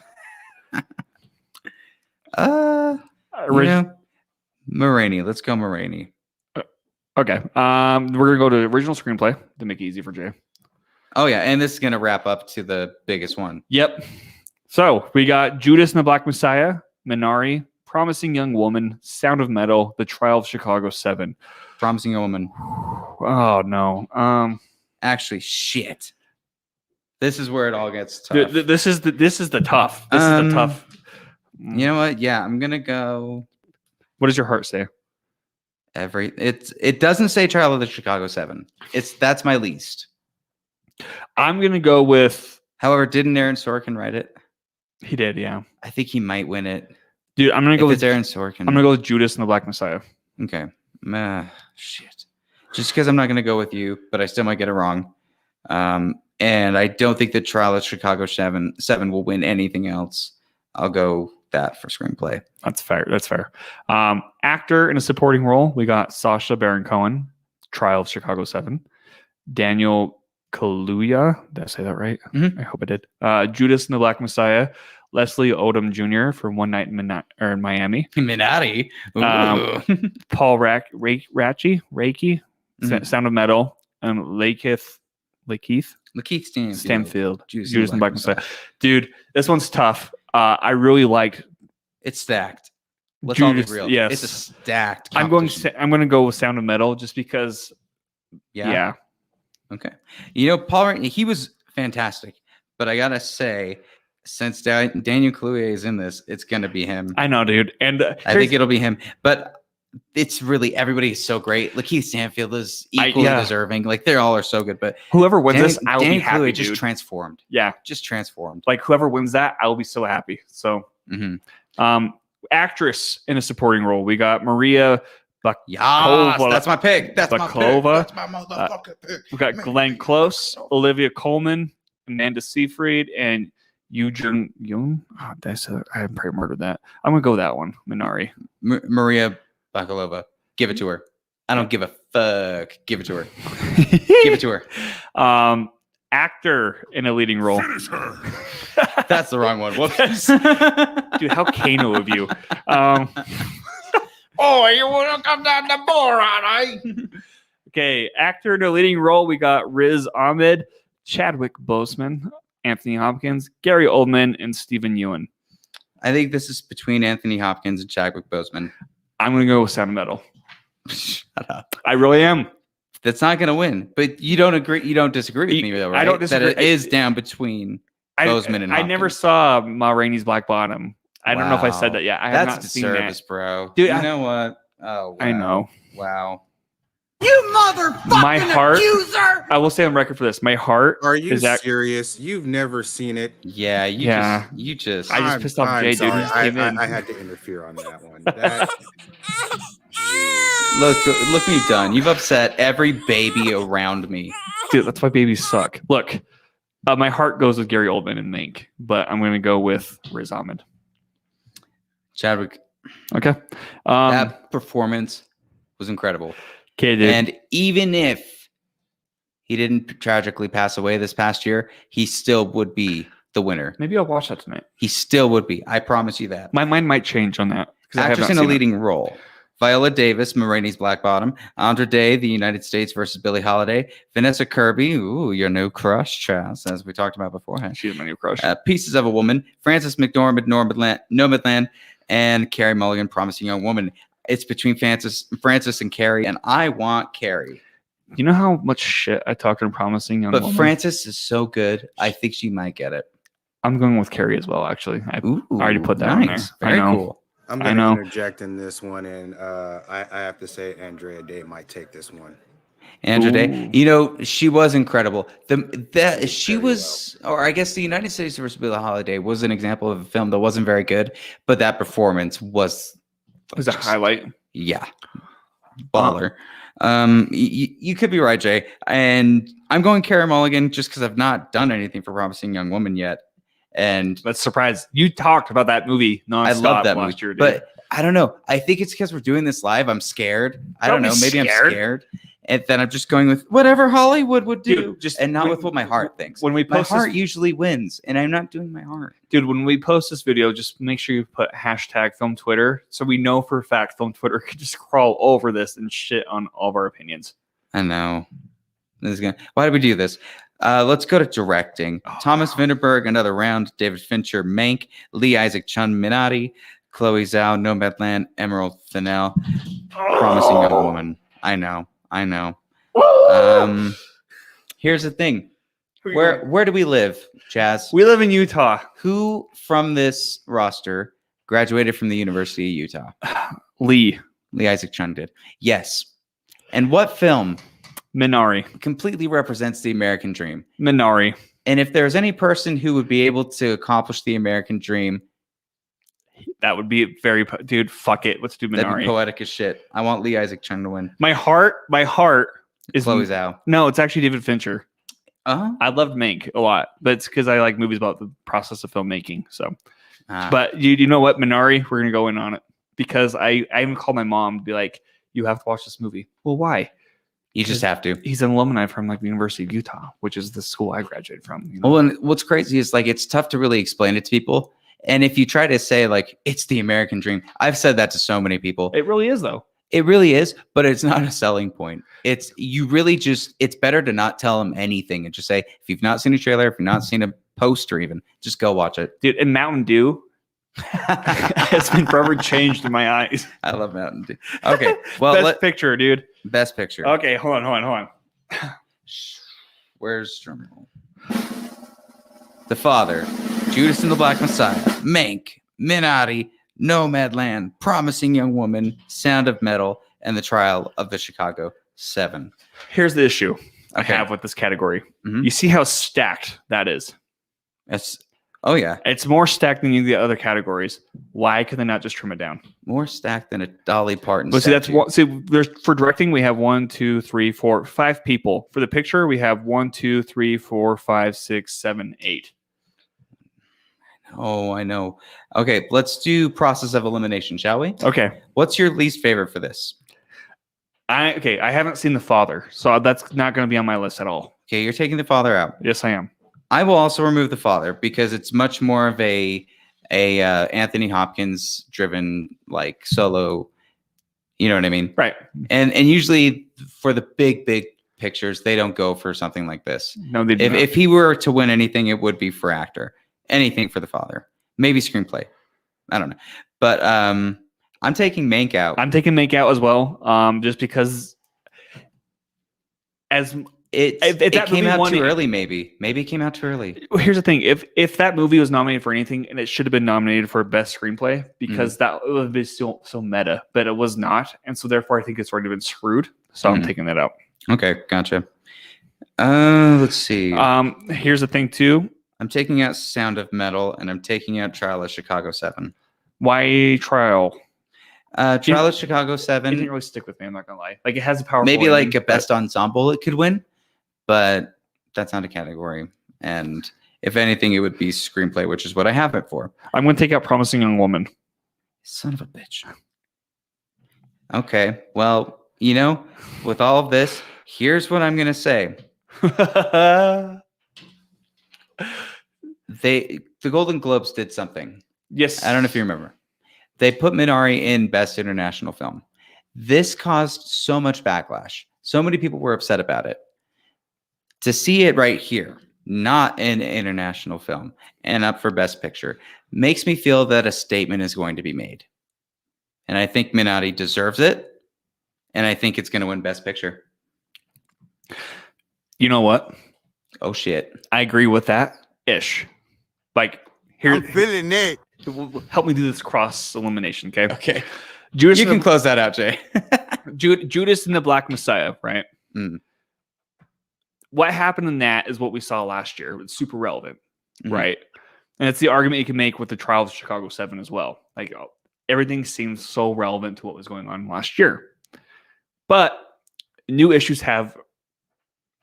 Marini. Let's go Marini. Okay. We're going to go to original screenplay to make it easy for Jay. Oh, yeah. And this is going to wrap up to the biggest one. Yep. So we got Judas and the Black Messiah, Minari, Promising Young Woman, Sound of Metal, The Trial of Chicago 7. Promising Young Woman. Oh, no. Actually, shit. This is where it all gets tough. This is the tough. This is the tough. You know what? Yeah, I'm going to go. What does your heart say? It doesn't say Trial of the Chicago 7. That's my least. I'm going to go with. However, didn't Aaron Sorkin write it? He did, yeah. I think he might win it. Dude, I'm going to go with Aaron Sorkin. I'm going to go with Judas and the Black Messiah. Okay. Shit. Just because I'm not going to go with you, but I still might get it wrong. And I don't think the Trial of Chicago 7 will win anything else. I'll go that for screenplay. That's fair. Actor in a supporting role, we got Sacha Baron Cohen, Trial of Chicago 7. Daniel Kaluuya, did I say that right? Mm-hmm. I hope I did. Judas and the Black Messiah. Leslie Odom Jr. for One Night in Miami. Minati. Paul Reiki, Sound of Metal, and Lakeith Stanfield. Judas and Black Messiah. Dude, this one's tough. I really liked. It's stacked. Let's all be real. Yes, it's a stacked. I'm going to go with Sound of Metal just because. Yeah. Okay. Paul Reini, he was fantastic, but I gotta say, since Daniel Kaluuya is in this, it's gonna be him. I know, dude, and I think it'll be him. But it's really everybody is so great. Lakeith Stanfield is equally deserving. Like they all are so good. But whoever wins this, I will be happy. Kaluuya just transformed. Yeah, just transformed. Like whoever wins that, I will be so happy. So, actress in a supporting role, we got Maria. That's my pick. That's my motherfucking pick. We got Glenn Close, Olivia Colman, Amanda Seyfried, and Yoo Jung. I probably murdered that. I'm gonna go with that one. Minari. Maria Bakalova. Give it to her. I don't give a fuck. Give it to her. Give it to her. Actor in a leading role. That's the wrong one. Whoops. Dude, how Kano of you. Oh, you want to come down the moron, eh? Okay, actor in a leading role, we got Riz Ahmed, Chadwick Boseman, Anthony Hopkins, Gary Oldman, and Stephen Ewan. I think this is between Anthony Hopkins and Chadwick Boseman. I'm going to go with Sound of Metal. Shut up. I really am. That's not going to win. But you don't agree. You don't disagree with me, though, right? I don't disagree. That it is down between Boseman and Hopkins. I never saw Ma Rainey's Black Bottom. I don't know if I said that yet. I have not seen that. That's disservice, bro. Dude, you know what? Oh, wow. I know. Wow. You motherfucking accuser! I will stay on record for this. My heart. Are you serious? You've never seen it. Yeah, you just. I just pissed off Jay, dude. I had to interfere on that one. Look what you've done. You've upset every baby around me. Dude, that's why babies suck. Look, my heart goes with Gary Oldman and Mank, but I'm going to go with Riz Ahmed. Chadwick. Okay. That performance was incredible. Okay, dude. And even if he didn't tragically pass away this past year, he still would be the winner. Maybe I'll watch that tonight. He still would be. I promise you that. My mind might change on that. Actress in a leading role. Viola Davis, Ma Rainey's Black Bottom. Andra Day, The United States versus Billie Holiday. Vanessa Kirby, your new crush, Chaz, as we talked about beforehand. She's my new crush. Pieces of a Woman. Frances McDormand, Nomadland, and Carey Mulligan, Promising Young Woman. It's between Frances and Carey, and I want Carey. You know how much shit I talked in Promising Young Woman? But Frances is so good, I think she might get it. I'm going with Carey as well, actually. I already put that on there. Very cool. I'm going to interject in this one, and I have to say Andrea Day might take this one. Andra Day, she was incredible. She was, or I guess The United States versus Billie Holiday was an example of a film that wasn't very good, but that performance was a highlight. Yeah, baller. You could be right, Jay, and I'm going Carey Mulligan just because I've not done anything for Promising Young Woman yet. And that's surprised you talked about that movie nonstop. I love that last year, dude. But I don't know. I think it's because we're doing this live. I'm scared. I don't know. Maybe I'm scared. And then I'm just going with whatever Hollywood would do, and not with what my heart thinks. When we post my heart usually wins, and I'm not doing my heart. Dude, when we post this video, just make sure you put #Film Twitter, so we know for a fact Film Twitter could just crawl over this and shit on all of our opinions. I know. Why did we do this? Let's go to directing. Thomas Vinterberg, Another Round. David Fincher, Mank. Lee Isaac Chung, Minari. Chloe Zhao, Nomadland. Emerald Fennell, Promising Young Woman. I know. Here's the thing. Where do we live, Chaz? We live in Utah. Who from this roster graduated from the University of Utah? Lee Isaac Chung did. Yes. And what film? Minari. Completely represents the American dream. Minari. And if there's any person who would be able to accomplish the American dream, that would be very dude. Fuck it. Let's do Minari. That'd be poetic as shit. I want Lee Isaac Chung to win. My heart is Chloe Zhao. No, it's actually David Fincher. I loved Mank a lot, but it's because I like movies about the process of filmmaking. So, but you know what, Minari, we're gonna go in on it because I even called my mom to be like, you have to watch this movie. Well, why? You just have to. He's an alumni from the University of Utah, which is the school I graduated from. Well, and what's crazy is it's tough to really explain it to people. And if you try to say like it's the American dream, I've said that to so many people. It really is, though. It really is, but it's not a selling point. It's better to not tell them anything and just say, if you've not seen a trailer, if you've not seen a poster even, just go watch it. Dude, and Mountain Dew has been forever changed in my eyes. I love Mountain Dew. Okay. Well, Best picture, dude. Best picture. Okay, hold on. Where's drumroll? The Father, Judas and the Black Messiah, Mank, Minari, Nomadland, Promising Young Woman, Sound of Metal, and The Trial of the Chicago 7. Here's the issue I Okay. have with this category. Mhm. You see how stacked that is. Oh yeah, It's more stacked than any of the other categories. Why could they not just trim it down? more stacked than a Dolly Parton. But see, that's statue. one. See, there's for directing, we have 1, 2, 3, 4, 5 people. For the picture, we have 1, 2, 3, 4, 5, 6, 7, 8. Oh, I know. Okay, let's do process of elimination, shall we? Okay. What's your least favorite for this? I haven't seen The Father, so that's not going to be on my list at all. Okay, you're taking the Father out. Yes, I am. I will also remove the Father because it's much more of a Anthony Hopkins driven like solo. You know what I mean? Right. And usually for the big pictures, they don't go for something like this. No, they do not. If he were to win anything, it would be for actor. Anything for the Father. Maybe screenplay. I don't know. But I'm taking Mank out. I'm taking Make Out as well, just because if It that came movie out won too it- early, maybe. Maybe it came out too early. Here's the thing: if that movie was nominated for anything, and it should have been nominated for best screenplay, because that would be so meta, but it was not, and so therefore I think it's already been screwed. So I'm taking that out. Okay, gotcha. Let's see. Here's the thing too: I'm taking out Sound of Metal, and I'm taking out Trial of Chicago 7. why Trial? Trial of Chicago It 7. didn't really stick with me. I'm not gonna lie. Like it has a powerful. Maybe ending, like a best ensemble it could win, but that's not a category. And if anything, it would be screenplay, which is what I have it for. I'm gonna take out Promising Young Woman. Son of a bitch. Okay, well, with all of this, here's what I'm gonna say. The Golden Globes did something. Yes. I don't know if you remember. They put Minari in Best International Film. This caused so much backlash. So many people were upset about it. To see it right here, not an international film, and up for Best Picture, makes me feel that a statement is going to be made. And I think Minari deserves it. And I think it's going to win Best Picture. You know what? Oh, shit. I agree with that. Ish. Like here. I'm feeling it. Help me do this cross elimination, okay? Okay. Judas, You can close that out, Jay. Judas and the Black Messiah, right? Mm. What happened in that is what we saw last year. It's super relevant, Mhm. right? And it's the argument you can make with the Trial of Chicago 7 as well. Like everything seems so relevant to what was going on last year. But new issues have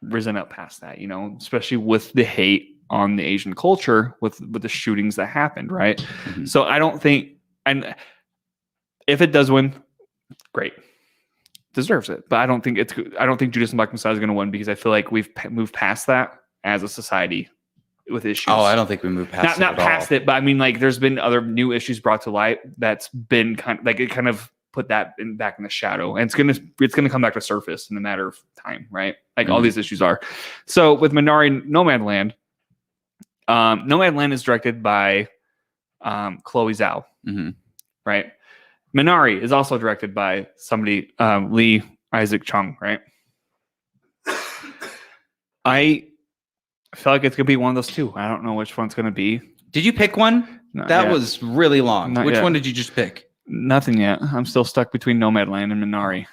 risen up past that, especially with the hate on the Asian culture with the shootings that happened, right? Mhm. So I don't think, and if it does win, great, deserves it. But I don't think Judas and Black Messiah is going to win because I feel like we've moved past that as a society with issues. Oh, I don't think we moved past it not at past all. it, but I mean, like, there's been other new issues brought to light that's been kind of put that back in the shadow, and it's gonna come back to surface in a matter of time, right? Like all Mhm. these issues are. So with Minari Nomadland, Nomadland is directed by Chloe Zhao, Mhm. right? Minari is also directed by somebody, Lee Isaac Chung, right? I feel like it's gonna be one of those two. I don't know which one's gonna be. Did you pick one? Not That yet. was really long. Not Which yet. one did you just pick? Nothing yet. I'm still stuck between Nomadland and Minari.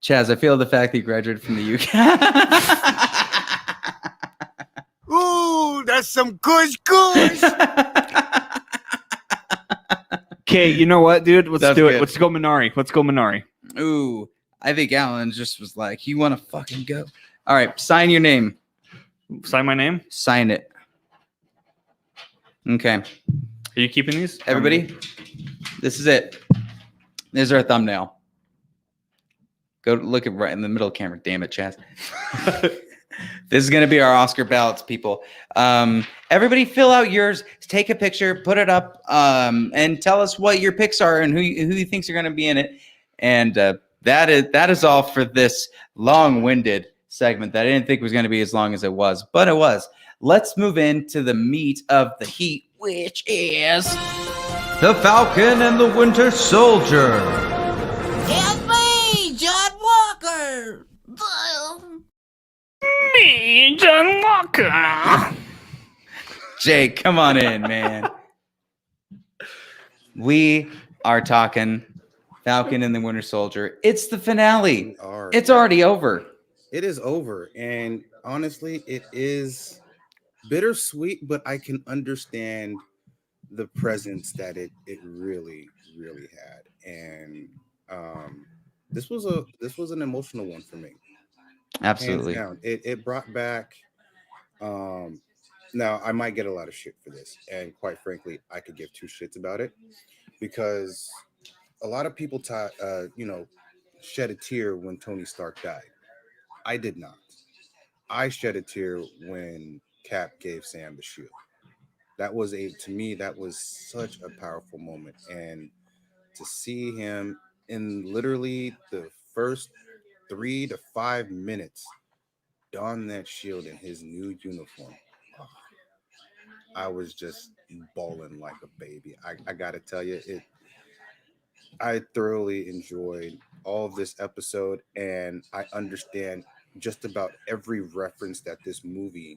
Chaz, I feel the fact that you graduated from the UK. Ooh, that's some good goose. Okay, you know what, dude? Let's That's do it. good. Let's go Minari. Ooh, I think Alan just was like, you want to fucking go. All right, sign your name. Sign my name. Sign it. Okay, Are you keeping these? everybody, this is it. There's our thumbnail. Go look at right in the middle of the camera. Damn it, Chaz. This is going to be our Oscar ballots, people. Everybody fill out yours, take a picture, put it up, and tell us what your picks are and who you thinks are going to be in it. And that is all for this long-winded segment that I didn't think was going to be as long as it was, but it was. Let's move into the meat of the heat, which is the Falcon and the Winter Soldier. Help me, John Walker! Me, John Walker. Jake, come on in, man. We are talking Falcon and the Winter Soldier. It's the finale. It's already over. It is over. And honestly, it is bittersweet, but I can understand the presence that it really, really had. And this was an emotional one for me. Absolutely. It brought back now I might get a lot of shit for this, and quite frankly, I could give two shits about it, because a lot of people shed a tear when Tony Stark died. I did not. I shed a tear when Cap gave Sam the shield. To me, that was such a powerful moment. And to see him in literally the first 3 to 5 minutes don that shield in his new uniform, I was just bawling like a baby. I gotta tell you, I thoroughly enjoyed all of this episode, and I understand just about every reference that this movie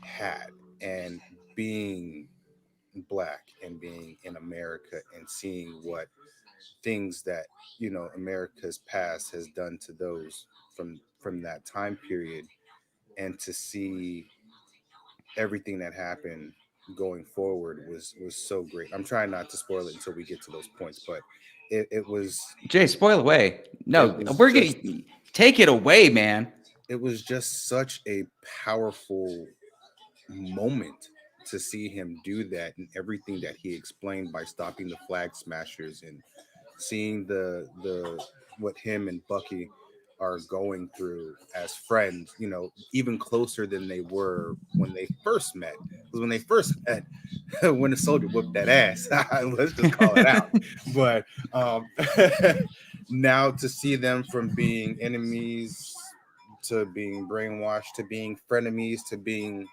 had. And being Black and being in America and seeing what things that America's past has done to those from that time period, and to see everything that happened going forward was so great. I'm trying not to spoil it until we get to those points, but it was. Jay, spoil away. No, we're going to take it away, man. It was just such a powerful moment to see him do that, and everything that he explained by stopping the Flag Smashers and seeing the what him and Bucky are going through as friends, even closer than they were when they first met. Because when they first met, when the soldier whooped that ass, let's just call it out. But now to see them from being enemies to being brainwashed to being frenemies to being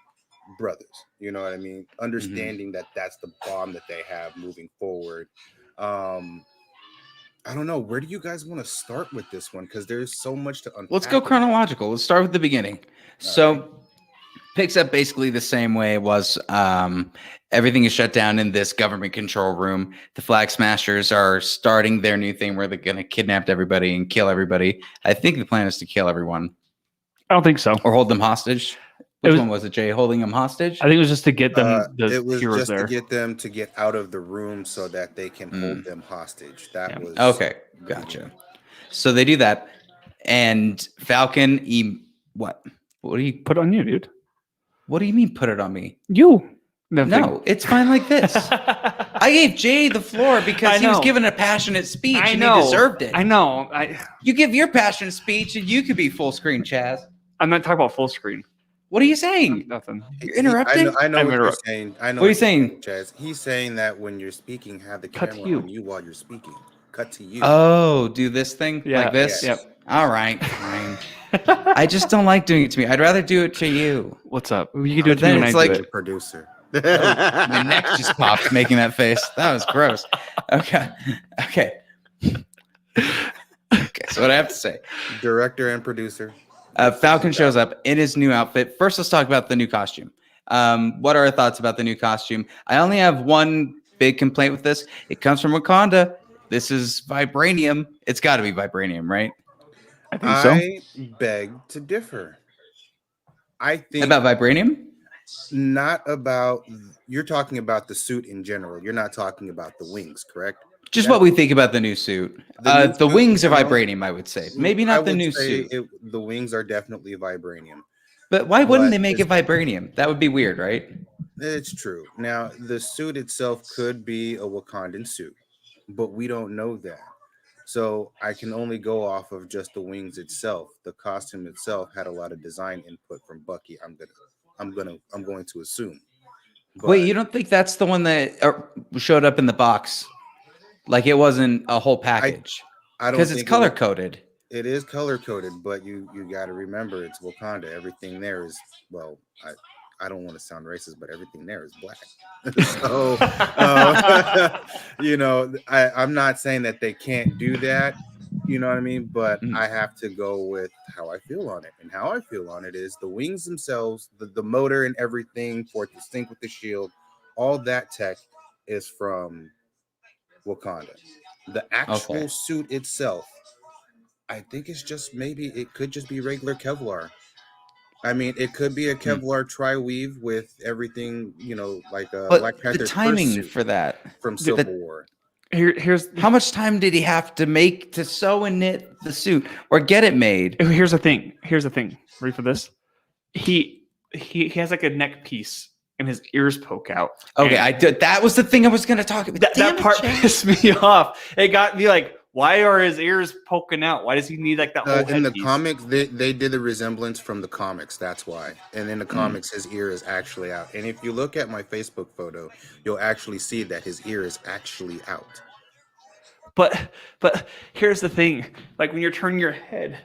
brothers, you know what I mean? Understanding that that's the bond that they have moving forward. I don't know. Where do you guys want to start with this one? Because there's so much to unpack. Let's go chronological. Let's start with the beginning. So picks up basically the same way it was. Everything is shut down in this government control room. The Flag Smashers are starting their new thing where they're going to kidnap everybody and kill everybody. I think the plan is to kill everyone. I don't think so. Or hold them hostage. Which one was it, Jay? Holding them hostage? I think it was just to get them. It was just to get them to get out of the room so that they can hold them hostage. That was okay. Gotcha. So they do that, and Falcon. What? What do you put on you, dude? What do you mean? Put it on me? You? No, it's fine like this. I gave Jay the floor because he was giving a passionate speech and he deserved it. I know. You give your passionate speech and you could be full screen, Chaz. I'm not talking about full screen. What are you saying? Nothing. You're interrupting? I know what you're saying. I know what are you saying, Chaz? He's saying that when you're speaking, have the camera on you while you're speaking. Cut to you. Oh, do this thing like this? Yep. All right. Fine. I just don't like doing it to me. I'd rather do it to you. What's up? You can do it to then me when it's I like do it. Producer. Oh, my neck just popped making that face. That was gross. Okay. So what I have to say. Director and producer. Falcon shows up in his new outfit. First, let's talk about the new costume. What are our thoughts about the new costume? I only have one big complaint with this. It comes from Wakanda. This is vibranium. It's got to be vibranium, right? I think so. I beg to differ. I think about vibranium? Not about. You're talking about the suit in general. You're not talking about the wings, correct? Just what we think about the new suit. The wings are vibranium, I would say. Maybe not the new suit. The wings are definitely vibranium. But why wouldn't they make it vibranium? That would be weird, right? It's true. Now, the suit itself could be a Wakandan suit, but we don't know that. So I can only go off of just the wings itself. The costume itself had a lot of design input from Bucky. I'm going to assume. But Wait, you don't think that's the one that showed up in the box? Like it wasn't a whole package? I don't Because it's think color coded. it is color coded, but you got to remember it's Wakanda. Everything there is, well, I don't want to sound racist, but everything there is black. So you know, I'm not saying that they can't do that, you know what I mean, but I have to go with how I feel on it. And how I feel on it is the wings themselves, the motor and everything for it to sync with the shield, all that tech is from Wakanda. The actual suit itself, I think it's just it could just be regular Kevlar. I mean, it could be a Kevlar tri-weave with everything, you know, like Black Panther's the timing first suit for that from Civil War. Here's how much time did he have to make to sew and knit the suit or get it made? Here's the thing. Ready for this? He has like a neck piece and his ears poke out. Okay, I did. That was the thing I was going to talk about. That part pissed me off. It got me like, why are his ears poking out? Why does he need like that whole in the headpiece? comics, they did the resemblance from the comics. That's why. And in the comics, his ear is actually out. And if you look at my Facebook photo, you'll actually see that his ear is actually out. But here's the thing: like when you're turning your head,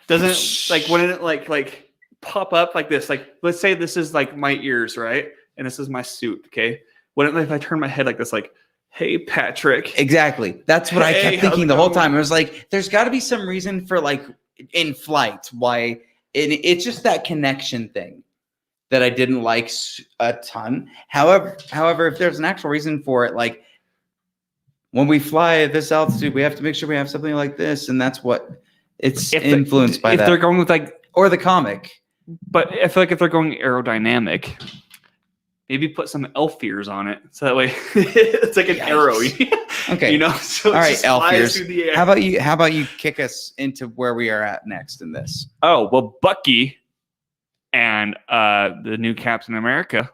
doesn't like when it like pop up like this? Like let's say this is like my ears, right? And this is my suit. Okay, what if I turn my head like this? Like, hey, Patrick. Exactly. That's what I kept thinking the whole time. I was like, there's got to be some reason for like in flight why it's just that connection thing that I didn't like a ton. However, if there's an actual reason for it, like when we fly at this altitude, we have to make sure we have something like this, and that's what it's influenced by. If they're going with like or the comic, but I feel like if they're going aerodynamic. Maybe put some elf ears on it, so that way it's like an arrow. Okay, you know. So all right, elf ears. How about you kick us into where we are at next in this? Oh well, Bucky and the new Captain America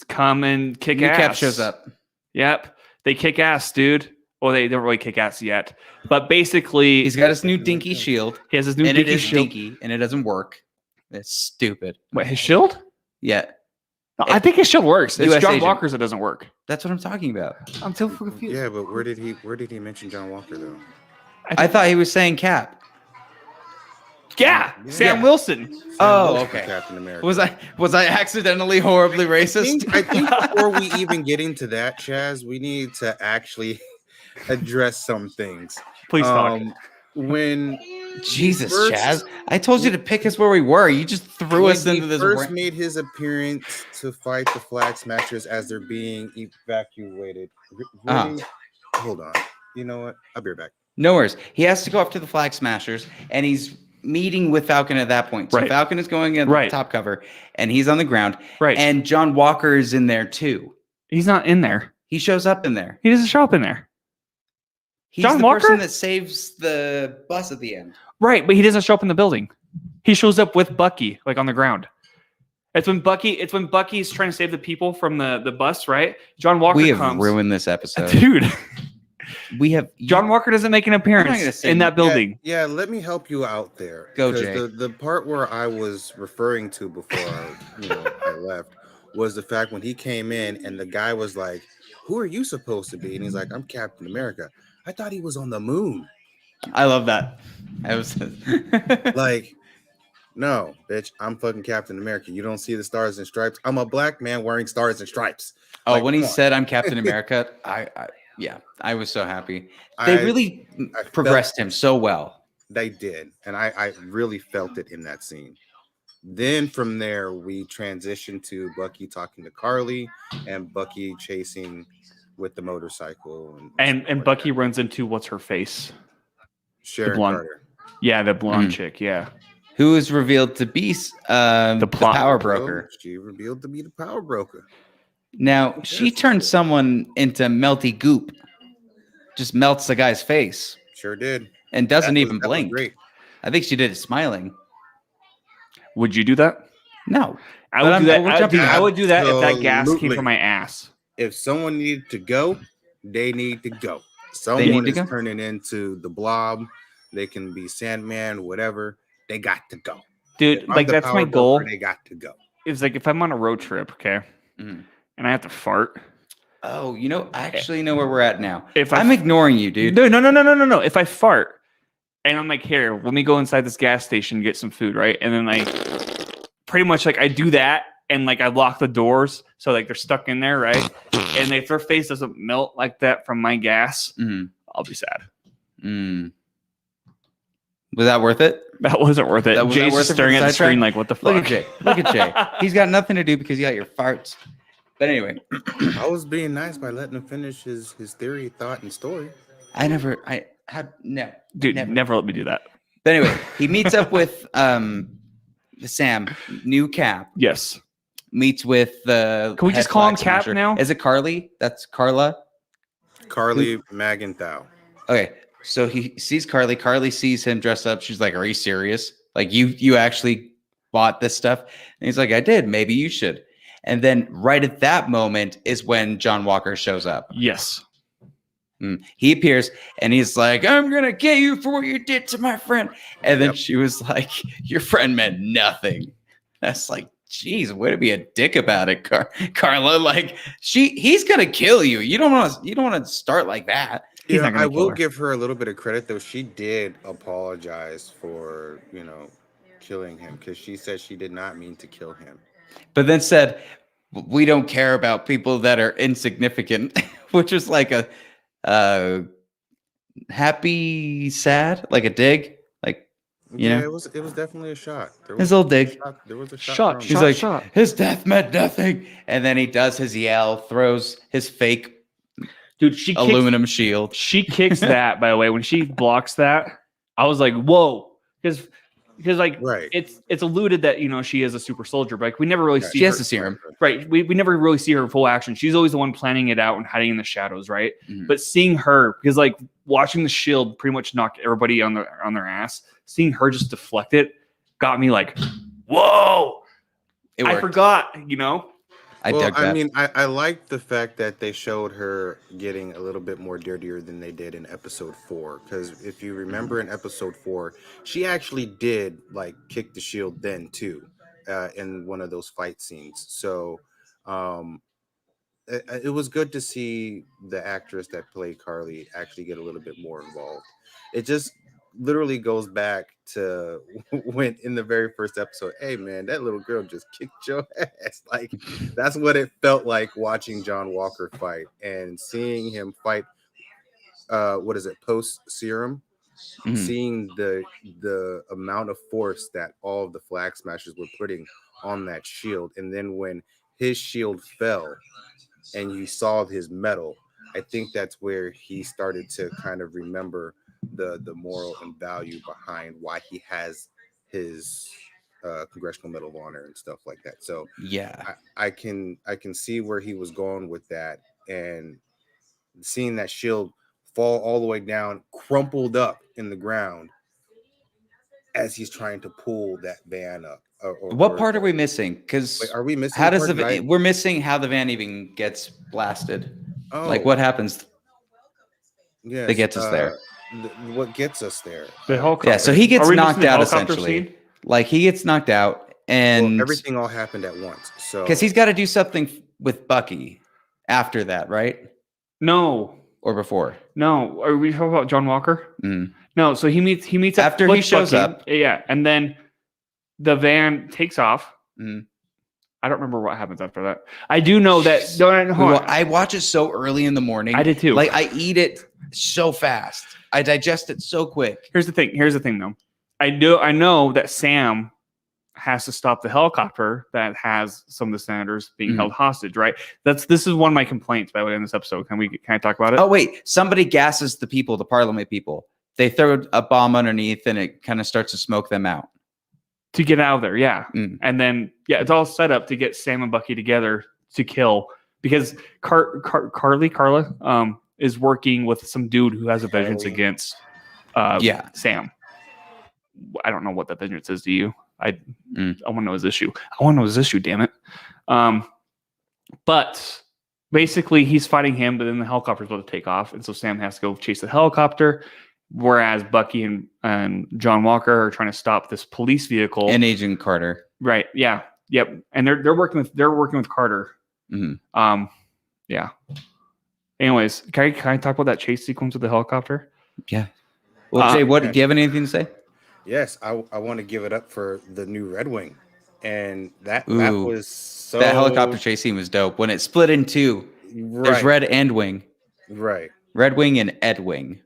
come and kick ass. Cap shows up. Yep, they kick ass, dude. Well, they don't really kick ass yet, but basically, he's got his new dinky shield. He has his new dinky shield, dinky, and it doesn't work. It's stupid. What, his shield? Yeah. No, I think his shield works. It's US John agent. Walker's that doesn't work. That's what I'm talking about. I'm so confused. Yeah, but where did he mention John Walker though? I thought he was saying Cap. Yeah, Sam Wilson. Okay. Captain America. Was I accidentally horribly racist? I think before we even get into that, Chaz, we need to actually address some things. Please talk. When Jesus, Chaz, I told you to pick us where we were. You just threw us into this. First made his appearance to fight the Flag Smashers as they're being evacuated. Hold on. You know what? I'll be right back. No worries. He has to go up to the Flag Smashers, and he's meeting with Falcon at that point. So right. Falcon is going at the top cover, and he's on the ground. Right. And John Walker is in there too. He's not in there. He shows up in there. He doesn't show up in there. He's John the Walker? person that saves the bus at the end. Right, but he doesn't show up in the building. He shows up with Bucky, like on the ground. It's when Bucky's trying to save the people from the bus, right? John Walker We have comes. ruined this episode. Dude. John Walker doesn't make an appearance in that building. Yeah, let me help you out there. Go, Jay. The part where I was referring to before I left was the fact when he came in and the guy was like, "Who are you supposed to be?" And he's like, "I'm Captain America." I thought he was on the moon. I love that. I was like, no, bitch, I'm fucking Captain America. You don't see the stars and stripes. I'm a black man wearing stars and stripes. Oh, like, when he said I'm Captain America, I was so happy. They really progressed him so well. They did. And I really felt it in that scene. Then from there, we transitioned to Bucky talking to Carly and Bucky chasing with the motorcycle. And Bucky runs into what's her face? Sharon Carter. Yeah, the blonde chick, yeah. Who is revealed to be the power broker. She revealed to be the power broker. Now, she turned someone into melty goop. Just melts the guy's face. Sure did. And doesn't even blink. Great. I think she did it smiling. Would you do that? No. I would do that. I would do that if that gas came from my ass. If someone needed to go, they need to go. Someone to is go? turning into the Blob. They can be Sandman, whatever. They got to go. Dude, If I'm like the that's my power goal. broker, they got to go. It's like if I'm on a road trip, okay, Mhm. and I have to fart. Oh, I actually know where we're at now. If I'm ignoring you, dude. No. If I fart and I'm like, here, let me go inside this gas station and get some food, right? And then I pretty much like I do that and like I lock the doors so like they're stuck in there, right? And if their face doesn't melt like that from my gas, I'll be sad. Was that worth it? That wasn't worth it. Was that Jay's worth just it for staring the at the sidetrack? screen like, what the fuck? Look at Jay. Look at Jay. He's got nothing to do because you got your farts. But anyway, I was being nice by letting him finish his theory, thought, and story. Dude, never let me do that. But anyway, he meets up with Sam, new Cap. Yes. Meets with the. Can we just call him Cap now? Is it Carly? That's Carla. Carly Magenthau. Okay, so he sees Carly. Carly sees him dressed up. She's like, "Are you serious? Like you actually bought this stuff?" And he's like, "I did. Maybe you should." And then right at that moment is when John Walker shows up. Yes. He appears and he's like, "I'm gonna get you for what you did to my friend." And then she was like, "Your friend meant nothing." That's like, geez, way to be a dick about it, Carla. Like he's gonna kill you. You don't want to start like that. I will give her a little bit of credit though. She did apologize for killing him because she said she did not mean to kill him. But then said, "We don't care about people that are insignificant," which is like a happy, sad, like a dig, like it was definitely a shot. His little dig. There was a shot. He's like, his death meant nothing, and then he does his yell, throws his fake aluminum shield. She kicks that, by the way. When she blocks that, I was like, whoa, because like it's alluded that she is a super soldier, but like, we never really see she has the serum, right? We never really see her in full action. She's always the one planning it out and hiding in the shadows, right? But seeing her, because like watching the shield pretty much knock everybody on their ass, seeing her just deflect it got me like, whoa! I forgot, I like the fact that they showed her getting a little bit more dirtier than they did in episode 4. Because if you remember in episode 4, she actually did like kick the shield then too, in one of those fight scenes. So it was good to see the actress that played Carly actually get a little bit more involved. It just literally goes back to when in the very first episode, hey man, that little girl just kicked your ass. Like that's what it felt like watching John Walker fight and seeing him fight post serum, seeing the amount of force that all of the flag smashers were putting on that shield. And then when his shield fell and you saw his metal, I think that's where he started to kind of remember the moral and value behind why he has his Congressional Medal of Honor and stuff like that. So I can see where he was going with that, and seeing that shield fall all the way down, crumpled up in the ground as he's trying to pull that van up. What part are we missing? Because are we missing? How does we're missing how the van even gets blasted? Oh, like what happens? Yes, that gets us there. What gets us there? The helicopter. So he gets knocked out essentially. Scene? Like he gets knocked out, and everything all happened at once. So because he's got to do something with Bucky after that, right? No, or before? No. Are we talking about John Walker? No. So he meets after he shows Bucky, up. Yeah, and then the van takes off. I don't remember what happens after that. I do know that. I watch it so early in the morning. I did too. Like I eat it so fast. I digest it so quick. Here's the thing, though. I know that Sam has to stop the helicopter that has some of the senators being held hostage. Right. This is one of my complaints, by the way, in this episode. Can I talk about it? Oh wait, somebody gasses the people, the Parliament people. They throw a bomb underneath, and it kind of starts to smoke them out. To get out of there, yeah. And then, it's all set up to get Sam and Bucky together to kill, because Carla is working with some dude who has a vengeance against Sam. I don't know what that vengeance is to you. I want to know his issue. Damn it. But basically he's fighting him, but then the helicopter's about to take off, and so Sam has to go chase the helicopter, whereas Bucky and John Walker are trying to stop this police vehicle And Agent Carter. Right. Yeah. Yep. And they're working with Carter. Mhm. Yeah. Anyways, can I talk about that chase sequence with the helicopter? Yeah. Well, Jay, do you have anything to say? Yes, I want to give it up for the new Red Wing, and that was so. That helicopter chase scene was dope. When it split in two, there's Red and Wing. Right. Red Wing and Ed Wing.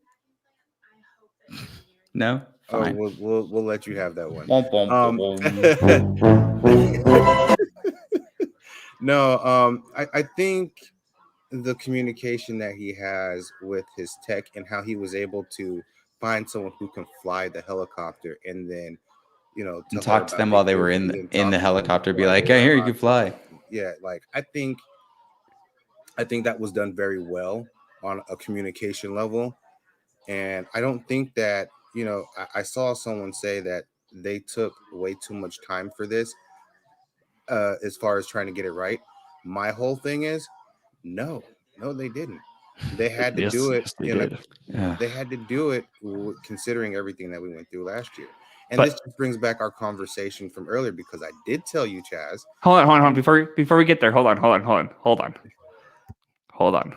No? Fine. Oh, we'll let you have that one. No, I think the communication that he has with his tech and how he was able to find someone who can fly the helicopter and then, and talk to them while they were in the helicopter, be like, "Hey, here you can fly." Yeah, like I think that was done very well on a communication level, and I don't think that I saw someone say that they took way too much time for this, as far as trying to get it right. My whole thing is, no, they didn't. They had to do it. They had to do it considering everything that we went through last year. And this just brings back our conversation from earlier, because I did tell you, Chaz. Hold on. Before we get there, hold on. Go. No. Hold on.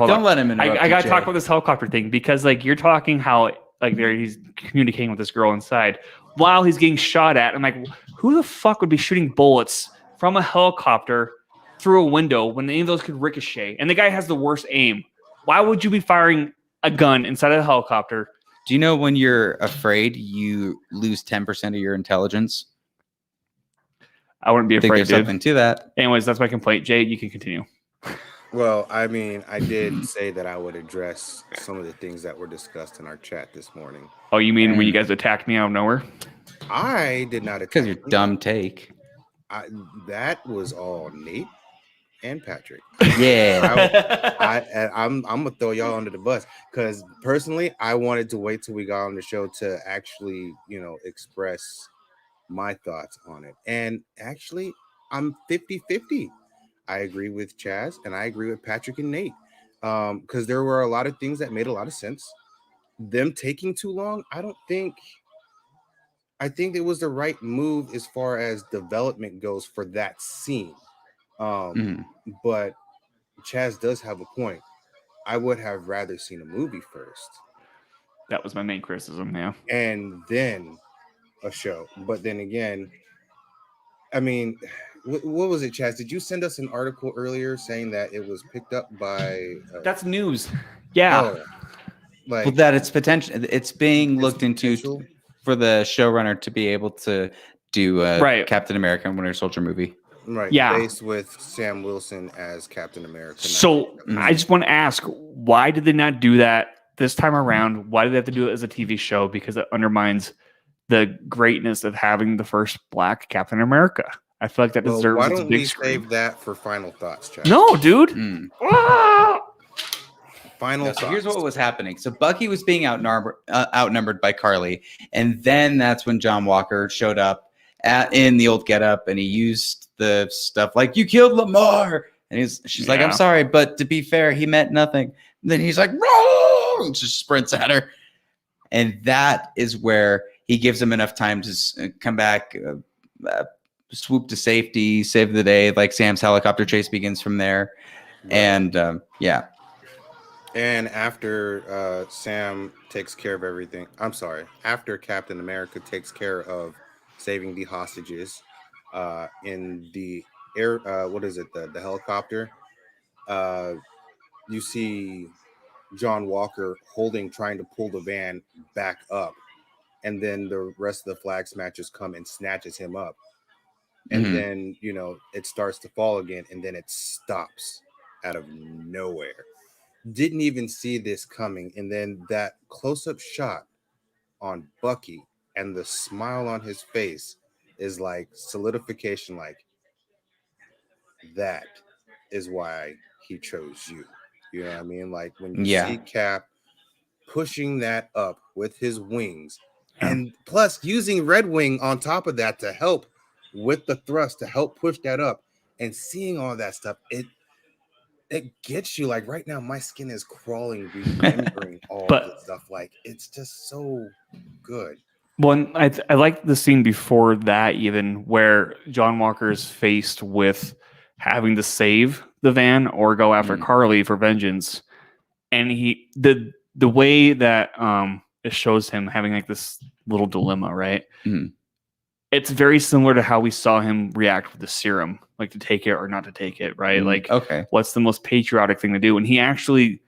Don't let him interrupt. I gotta talk about this helicopter thing, because like you're talking how like he's communicating with this girl inside while he's getting shot at. I'm like, who the fuck would be shooting bullets from a helicopter through a window when any of those could ricochet? And the guy has the worst aim. Why would you be firing a gun inside of the helicopter? Do you know when you're afraid, you lose 10% of your intelligence? I wouldn't be afraid. There's something to that. Anyways, that's my complaint. Jay, you can continue. Well, I mean, I did say that I would address some of the things that were discussed in our chat this morning. Oh, you mean when you guys attacked me out of nowhere? I did not attack. Because your dumb take. That was all Nate and Patrick. Yeah. I'm gonna throw y'all under the bus, because personally, I wanted to wait till we got on the show to actually, express my thoughts on it. And actually, I'm 50-50. I agree with Chaz and I agree with Patrick and Nate, because there were a lot of things that made a lot of sense. Them taking too long, I think it was the right move as far as development goes for that scene. But Chaz does have a point. I would have rather seen a movie first. That was my main criticism, yeah. And then a show. But then again, I mean, what was it, Chaz? Did you send us an article earlier saying that it was picked up by... That's news. Yeah. Well, that it's potential. It's being looked into for the showrunner to be able to do Captain America and Winter Soldier movie. Right. Yeah. Based with Sam Wilson as Captain America. So I just want to ask, why did they not do that this time around? Why did they have to do it as a TV show? Because it undermines the greatness of having the first Black Captain America. I feel like that deserves why its don't big we screen. save that for final thoughts, Chaz? No, dude. Final thoughts. So here's what was happening. So Bucky was being outnumbered by Carly, and then that's when John Walker showed up in the old getup, and he used the stuff like, "You killed Lamar," and she's like, "I'm sorry, but to be fair, he meant nothing." And then he's like, "Wrong!" Just sprints at her, and that is where he gives him enough time to come back, swoop to safety, save the day. Like Sam's helicopter chase begins from there, and yeah. And after Sam takes care of everything, after Captain America takes care of saving the hostages in the air, the helicopter, you see John Walker trying to pull the van back up, and then the rest of the Flag Smashers come and snatches him up, and then it starts to fall again, and then it stops out of nowhere. Didn't even see this coming, and then that close-up shot on Bucky and the smile on his face is like solidification, like that is why he chose you. You know what I mean? Like when you see Cap pushing that up with his wings, and plus using Red Wing on top of that to help with the thrust, to help push that up, and seeing all that stuff, it gets you. Like right now, my skin is crawling remembering all But- this stuff. Like it's just so good. Well, I like the scene before that, even where John Walker is faced with having to save the van or go after Carly for vengeance, and the way that it shows him having like this little dilemma, right? It's very similar to how we saw him react with the serum, like to take it or not to take it, right? Like, okay, what's the most patriotic thing to do? And he actually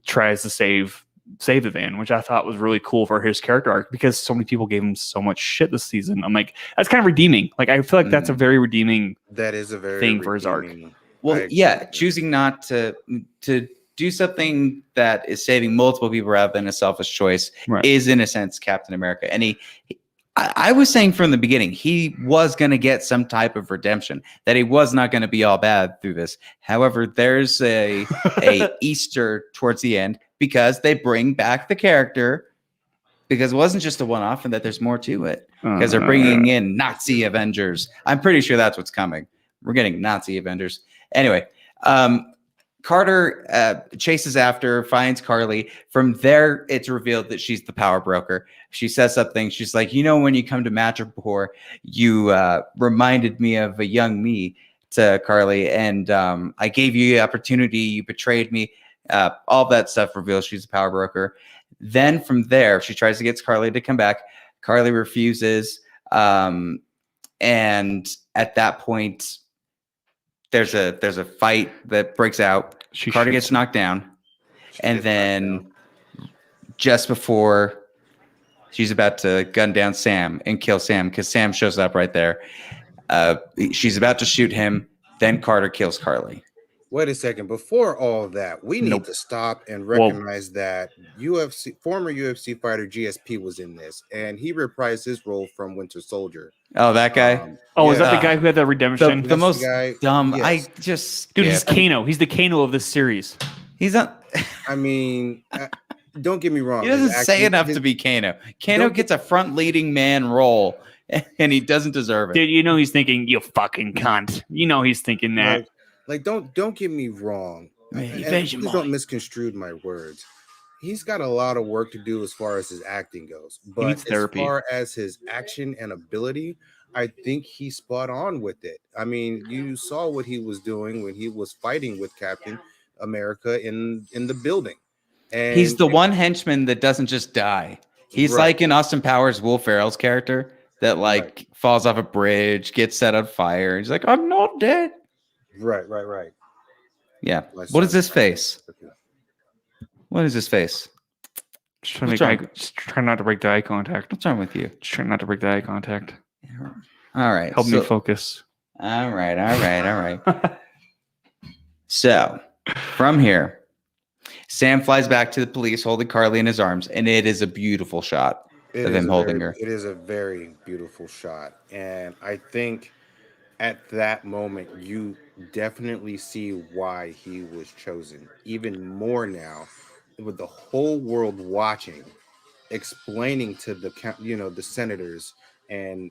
tries to save the van, which I thought was really cool for his character arc because so many people gave him so much shit this season. I'm like, that's kind of redeeming. Like, I feel like that's a very redeeming That is a very thing for his arc. redeeming- well, I yeah, agree. choosing not to do something that is saving multiple people rather than a selfish choice Right. is, in a sense, Captain America. And I was saying from the beginning, he was going to get some type of redemption, that he was not going to be all bad through this. However, there's a Easter towards the end because they bring back the character, because it wasn't just a one-off and that there's more to it, because they're bringing in Nazi Avengers. I'm pretty sure that's what's coming. We're getting Nazi Avengers. Anyway, Carter chases after, finds Carly. From there, it's revealed that she's the power broker. She says something. She's like, when you come to Madripoor, you reminded me of a young me, to Carly, and I gave you the opportunity. You betrayed me. All that stuff reveals she's a power broker. Then from there, she tries to get Carly to come back. Carly refuses. And at that point, there's a fight that breaks out. Carter gets knocked down. And then just before she's about to gun down Sam and kill Sam, because Sam shows up right there, she's about to shoot him. Then Carter kills Carly. Wait a second. Before all that, we need to stop and recognize that former UFC fighter GSP was in this, and he reprised his role from Winter Soldier. Oh, that guy? Is that the guy who had that redemption? The most guy, dumb. yes. I just... Dude, he's Kano. He's the Kano of this series. He's not... I mean, don't get me wrong. He doesn't say enough to be Kano. Kano gets a front leading man role, and he doesn't deserve it. Dude, he's thinking, you fucking cunt. He's thinking that. Like, don't get me wrong. Please don't misconstrue my words. He's got a lot of work to do as far as his acting goes. But as far as his action and ability, I think he's spot on with it. I mean, you saw what he was doing when he was fighting with Captain America in the building. And he's the one henchman that doesn't just die. He's like in Austin Powers, Will Ferrell's character that falls off a bridge, gets set on fire. He's like, I'm not dead. Right. Yeah. What is this face? What is this face? Just try not to break the eye contact. What's wrong with you? Just try not to break the eye contact. All right. Help me focus. All right. So from here, Sam flies back to the police holding Carly in his arms, and it is a beautiful shot of him holding her. It is a very beautiful shot. And I think at that moment, you definitely see why he was chosen. Even more now, with the whole world watching, explaining to the senators and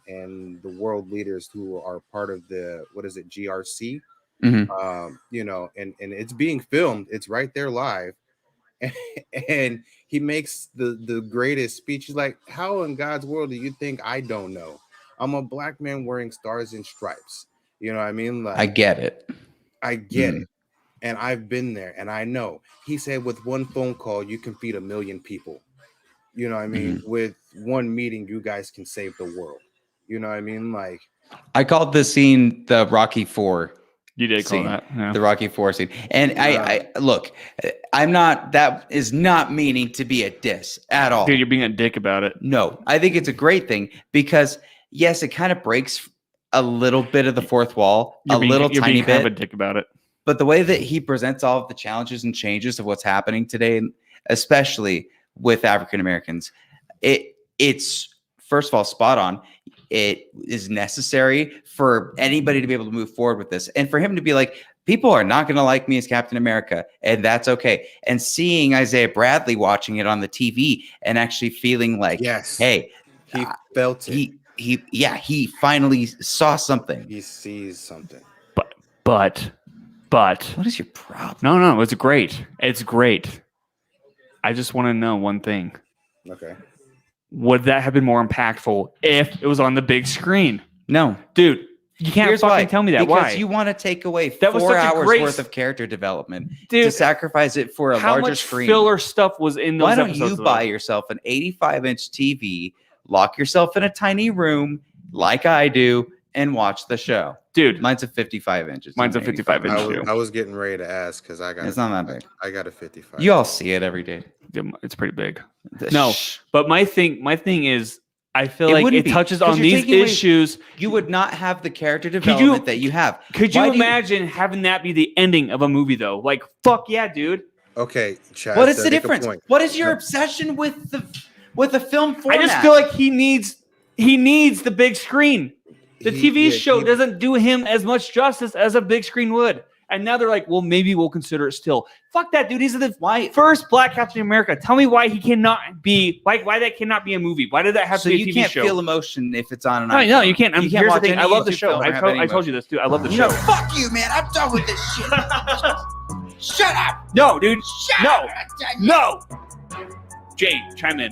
the world leaders who are part of the GRC, and it's being filmed. It's right there live, and he makes the greatest speech. He's like, "How in God's world do you think I don't know? I'm a black man wearing stars and stripes. You know what I mean? Like, I get it. I get it. And I've been there and I know." He said with one phone call, you can feed 1 million people. You know what I mean? With one meeting, you guys can save the world. You know what I mean? Like, I called this scene the Rocky IV. You did call that. Yeah. The Rocky IV scene. And I look, that is not meaning to be a diss at all. Dude, you're being a dick about it. No, I think it's a great thing because yes, it kind of breaks a little bit of the fourth wall, you're tiny bit. Kind of a dick about it. But the way that he presents all of the challenges and changes of what's happening today, especially with African Americans, it's first of all spot on. It is necessary for anybody to be able to move forward with this, and for him to be like, people are not going to like me as Captain America, and that's okay. And seeing Isaiah Bradley watching it on the TV and actually feeling like, yes, hey, he felt it. He he finally saw something. He sees something. But But What is your problem? no, it's great. It's great. I just want to know one thing. Okay. Would that have been more impactful if it was on the big screen? No. Dude, you can't Here's fucking why. tell me that. Because Why? you want to take away That was 4 such a hours great worth of character development Dude, to sacrifice it for a how larger much screen. filler stuff was in those Why don't episodes? you though? buy yourself an 85-inch TV, lock yourself in a tiny room like I do, and watch the show? Dude, Mine's a 55 inches. Mine's a not 55 85. inch. I was getting ready to ask because I got It's not that big. I got a 55. You all see it every day. it's pretty big. No, Shh. but my thing is, I feel It like wouldn't it be, touches 'cause on you're these taking away- issues. You would not have the character you- development that you have. Could Why you do you- imagine having that be the ending of a movie though? Like, fuck yeah, dude. Okay, Chaz, What is to the make a difference? point. What is your obsession with the film format? I just feel like he needs the big screen. The TV show doesn't do him as much justice as a big screen would. And now they're like, well, maybe we'll consider it still. Fuck that, dude. He's the first Black Captain America. Tell me why he cannot be, why that cannot be a movie. Why did that have so to be a you TV can't show? feel emotion if it's on an No, iPhone. you can't. You can't Here's the watch thing. any I love the YouTube show. film or I have told any you emotion. this, dude. I love the You show. know, fuck you, man. I'm done with this shit. Shut up. No, dude. up. No. Jay, chime in.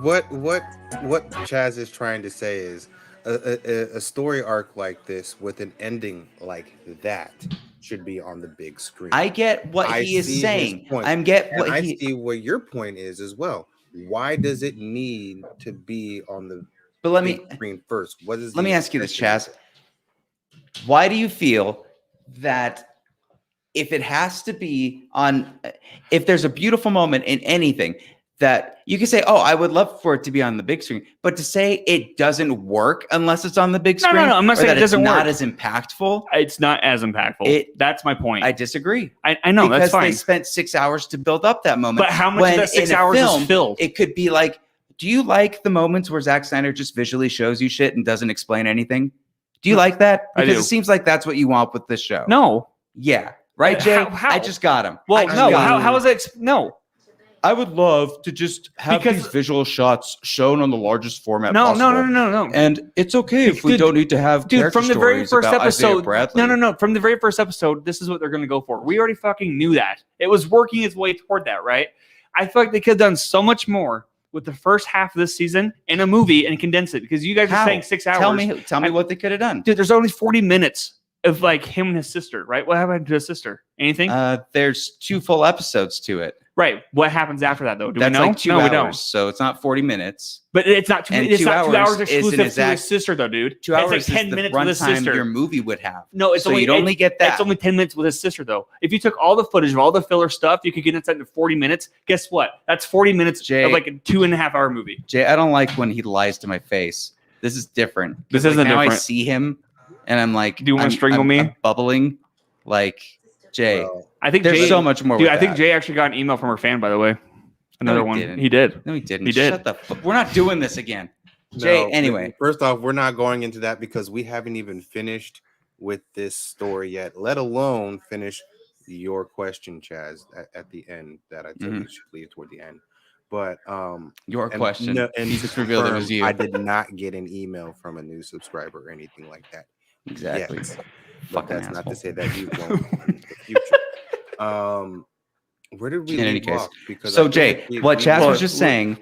What Chaz is trying to say is a story arc like this with an ending like that should be on the big screen. I get what I he see is his saying. point. I'm get And what I he. see what your point is as well. Why does it need to be on the But let big me screen first? What is? let me ask you this, Chaz. Why do you feel that if it has to be on, if there's a beautiful moment in anything, that you can say, oh, I would love for it to be on the big screen, but to say it doesn't work unless it's on the big No, screen, I'm not or saying that it doesn't it's not work. as impactful. It's not as impactful. That's my point. I disagree. I know because that's fine. they spent 6 hours to build up that moment. But how much When of that 6 in a hours film, is filled? It could be like, do you like the moments where Zack Snyder just visually shows you shit and doesn't explain anything? Do you like that? I Because do. it seems like that's what you want with this show. No. Yeah. Right, Jay? How? I just got him. Well, I just no. got him. How is it? No. I would love to just have Because- these visual shots shown on the largest format No. possible. No. And it's okay if we Dude, don't need to have Dude, character from the very stories first about Isaiah episode, Bradley. no. From the very first episode, this is what they're going to go for. We already fucking knew that. It was working its way toward that, right? I feel like they could have done so much more with the first half of this season in a movie and condense it, because you guys How? are saying 6 hours. Tell me what they could have done. Dude, there's only 40 minutes of like him and his sister, right? What happened to his sister? Anything? There's 2 full episodes to it. Right. What happens after that, though? Do That's we know? like 2 no, hours, we don't. so it's not 40 minutes. But it's not 2 And It's 2 not 2 hours hours exclusive isn't to exact- his sister, though, dude. 2 It's hours like is 10 the minutes with his runtime sister. your movie would have. No, it's so only you'd only get that. It's only 10 minutes with his sister, though. If you took all the footage of all the filler stuff, you could get inside into 40 minutes. Guess what? That's 40 minutes Jay- of like a 2.5 hour movie. Jay, I don't like when he lies to my face. This is different. This 'Cause, isn't now I different. see him, and I'm like, Do you wanna I'm- strangle me? I'm bubbling. Like, Jay, Well, I think there's Jay, so much more. Dude, with I think that. Jay actually got an email from her fan, by the way. Another he one. didn't. He did. No, he didn't. He did. Shut the fuck. We're not doing this again. Jay, no, anyway. First off, we're not going into that because we haven't even finished with this story yet, let alone finish your question, Chaz, at the end that I said we should leave toward the end. But Your and question. no- and He to just revealed it was confirm, you. I did not get an email from a new subscriber or anything like that. Exactly. Yes. But Fucking that's not asshole. to say that you won't in the future. Where did we In any leave case. off? Because So, I Jay, think we- what we- Chaz Well, was just saying,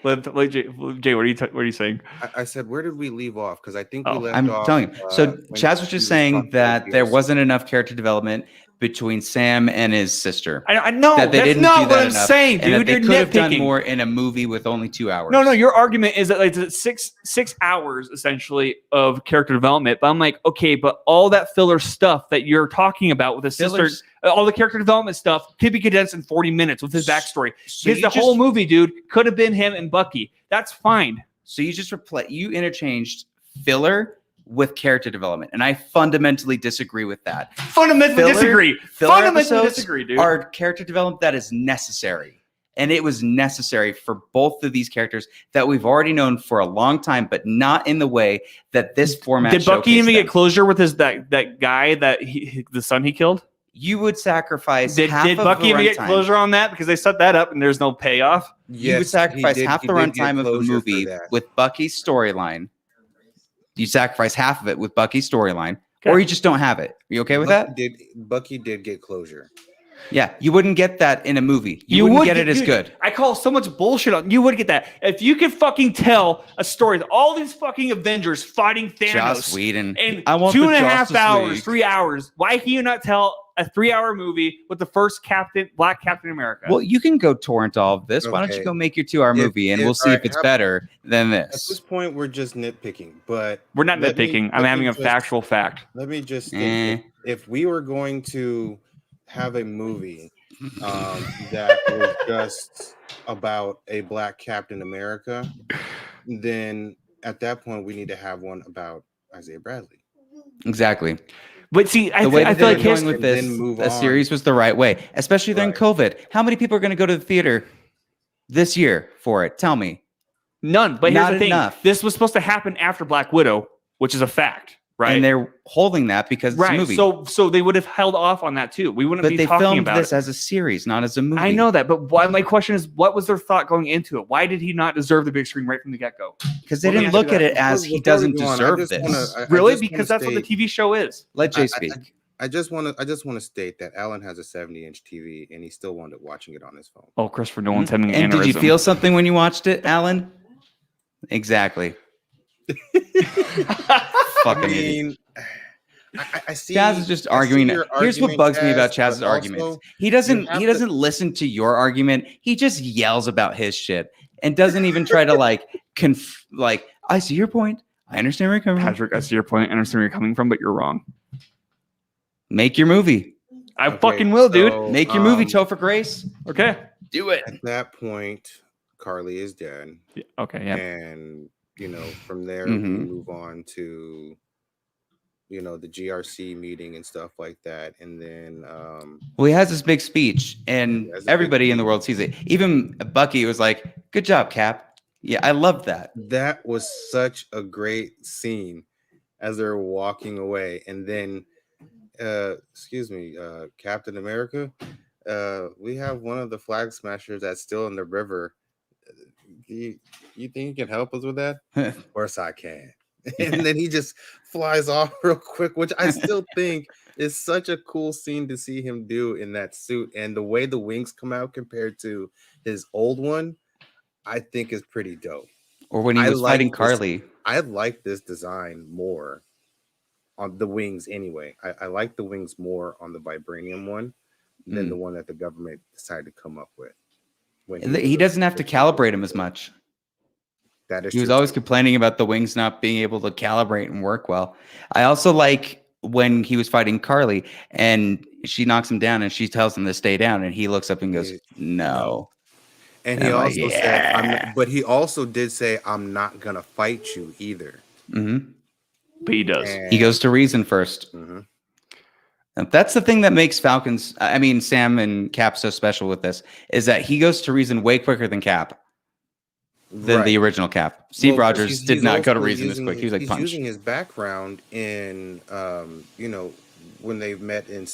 Jay, what are you saying? I said, where did we leave off? Because I think we Oh, left I'm off. telling you. So, when Chaz was he just saying talking that about there DLC. wasn't enough character development between Sam and his sister. I know. That they That's didn't not do what that I'm enough, saying, and that dude. they You're could have done nitpicking. more in a movie with only 2 hours. No, your argument is that like it's 6 hours essentially of character development. But I'm like, okay, but all that filler stuff that you're talking about with his sister, Fillers- all the character development stuff could be condensed in 40 minutes with his backstory. So Because you the whole just- movie, dude, could have been him and Bucky. That's fine. So you just you interchanged filler with character development, and I fundamentally disagree with that. Fundamentally disagree. Filler Fundamentally episodes disagree, dude. are character development that is necessary, and it was necessary for both of these characters that we've already known for a long time, but not in the way that this format. Did Bucky showcased even them. get closure with that guy that the son he killed? You would sacrifice. Did half of Bucky the even get runtime. closure on that because they set that up and there's no payoff? You would Yes, sacrifice he did- half he the did get runtime of the closure for movie that. with Bucky's storyline. You sacrifice half of it with Bucky's storyline or you just don't have it. You okay with that? Bucky did get closure. Yeah, you wouldn't get that in a movie. You wouldn't get it as good. I call so much bullshit on. You would get that if you could fucking tell a story of all these fucking Avengers fighting Thanos Joss Whedon. in I want 2.5 hours, 3 hours. Why can you not tell a 3-hour movie with the first Black Captain America? Well, you can go torrent all of this. Why don't you go make your 2-hour movie, and we'll see if it's better than At this. this point, we're just nitpicking, but we're not nitpicking. I'm having a factual fact. Let me just think, if we were going to have a movie that was just about a Black Captain America, then at that point we need to have one about Isaiah Bradley. Exactly. But see, I feel like going with this a series was the right way, especially during COVID. How many people are going to go to the theater this year for it? Tell me. None. But Not here's the thing: enough. this was supposed to happen after Black Widow, which is a fact, right? And they're holding that because it's a movie. So they would have held off on that too. We wouldn't be talking filmed about this it as a series, not as a movie. I know that, but my question is, what was their thought going into it? Why did he not deserve the big screen right from the get-go? Because they didn't look at it as he doesn't deserve this. Really? Because that's what the TV show is. Let Jay speak. I just want to state that Alan has a 70-inch TV and he still wound up watching it on his phone. Oh, Christopher Nolan's having an And aneurysm. did you feel something when you watched it, Alan? Exactly. Fucking idiot. I see. Chaz is just arguing. Here's what bugs me about Chaz's arguments. He doesn't listen to your argument. He just yells about his shit and doesn't even try to I see your point. I understand where you're coming from. Patrick, I see your point. I understand where you're coming from, but you're wrong. Make your movie. I fucking will, dude. Make your movie, Topher Grace. Okay. Do it. At that point, Carly is dead. Yeah, okay, yeah. And, from there, we move on to, the GRC meeting and stuff like that. And then... well, he has this big speech, and everybody in the world sees it. Even Bucky was like, good job, Cap. Yeah, I loved that. That was such a great scene as they're walking away. And then... Captain America, we have one of the flag smashers that's still in the river. You think you can help us with that? Of course I can. And then he just flies off real quick, which I still think is such a cool scene to see him do in that suit. And the way the wings come out compared to his old one, I think is pretty dope. Or when he was fighting Carly. I like this design more. On the wings anyway. I like the wings more on the vibranium one than the one that the government decided to come up with. He doesn't have to calibrate them as much. That is He was always complaining about the wings not being able to calibrate and work well. I also like when he was fighting Carly and she knocks him down and she tells him to stay down and he looks up and goes, no. And he also said, but he also did say, I'm not going to fight you either. Mm-hmm. But he does. He goes to reason first. Mm-hmm. And that's the thing that makes Sam and Cap so special with this, is that he goes to reason way quicker than Cap, than the original Cap. Steve Rogers did not go to reason as quick. He was like, punch. He's using his background in, when they met in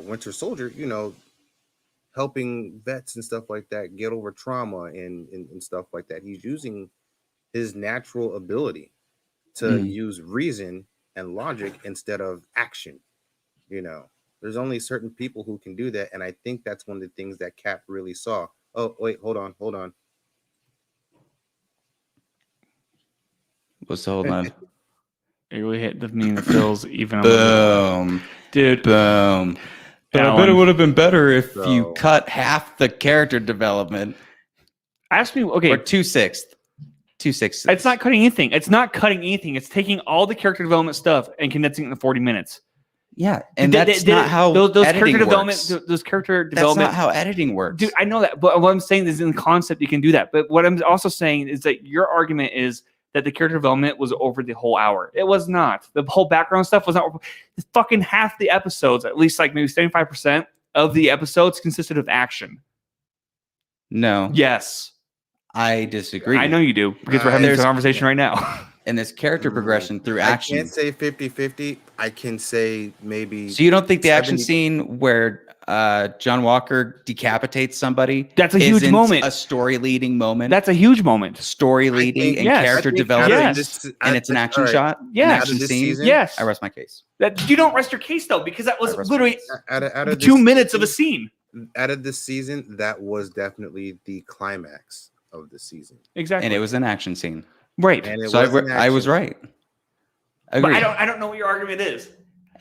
Winter Soldier, helping vets and stuff like that get over trauma and stuff like that. He's using his natural ability to use reason and logic instead of action. There's only certain people who can do that, and I think that's one of the things that Cap really saw. Oh, wait, hold on. What's the hold on? It really hit the feels even. Boom, dude. Boom. But I bet it would have been better if you cut half the character development. Ask me, okay, or 2/6. 2/6. It's not cutting anything. It's not cutting anything. It's taking all the character development stuff and condensing it into 40 minutes. Yeah, and that's not how those editing character works. Those character development. That's not how editing works, dude. I know that, but what I'm saying is, in concept, you can do that. But what I'm also saying is that your argument is that the character development was over the whole hour. It was not. The whole background stuff was not. Fucking half the episodes, at least like maybe 75% of the episodes, consisted of action. No. Yes. I disagree. I know you do, because we're having this conversation right now. And this character progression through action. I can't say 50-50. I can say maybe. So you don't think the action scene where John Walker decapitates somebody. That's a huge isn't moment. A story leading moment. That's a huge moment. Story leading and yes. character I think development. Yes. And it's an action all right. shot. Yes. An Out of action this scene. season, Yes. I rest my case. That you don't rest your case though, because that was I rest literally out of the 2 this minutes of a season- scene. Out of this season, that was definitely the climax of the season. Exactly. And it was an action scene. right. And it So was an I was action. right. But Agreed. I don't know what your argument is.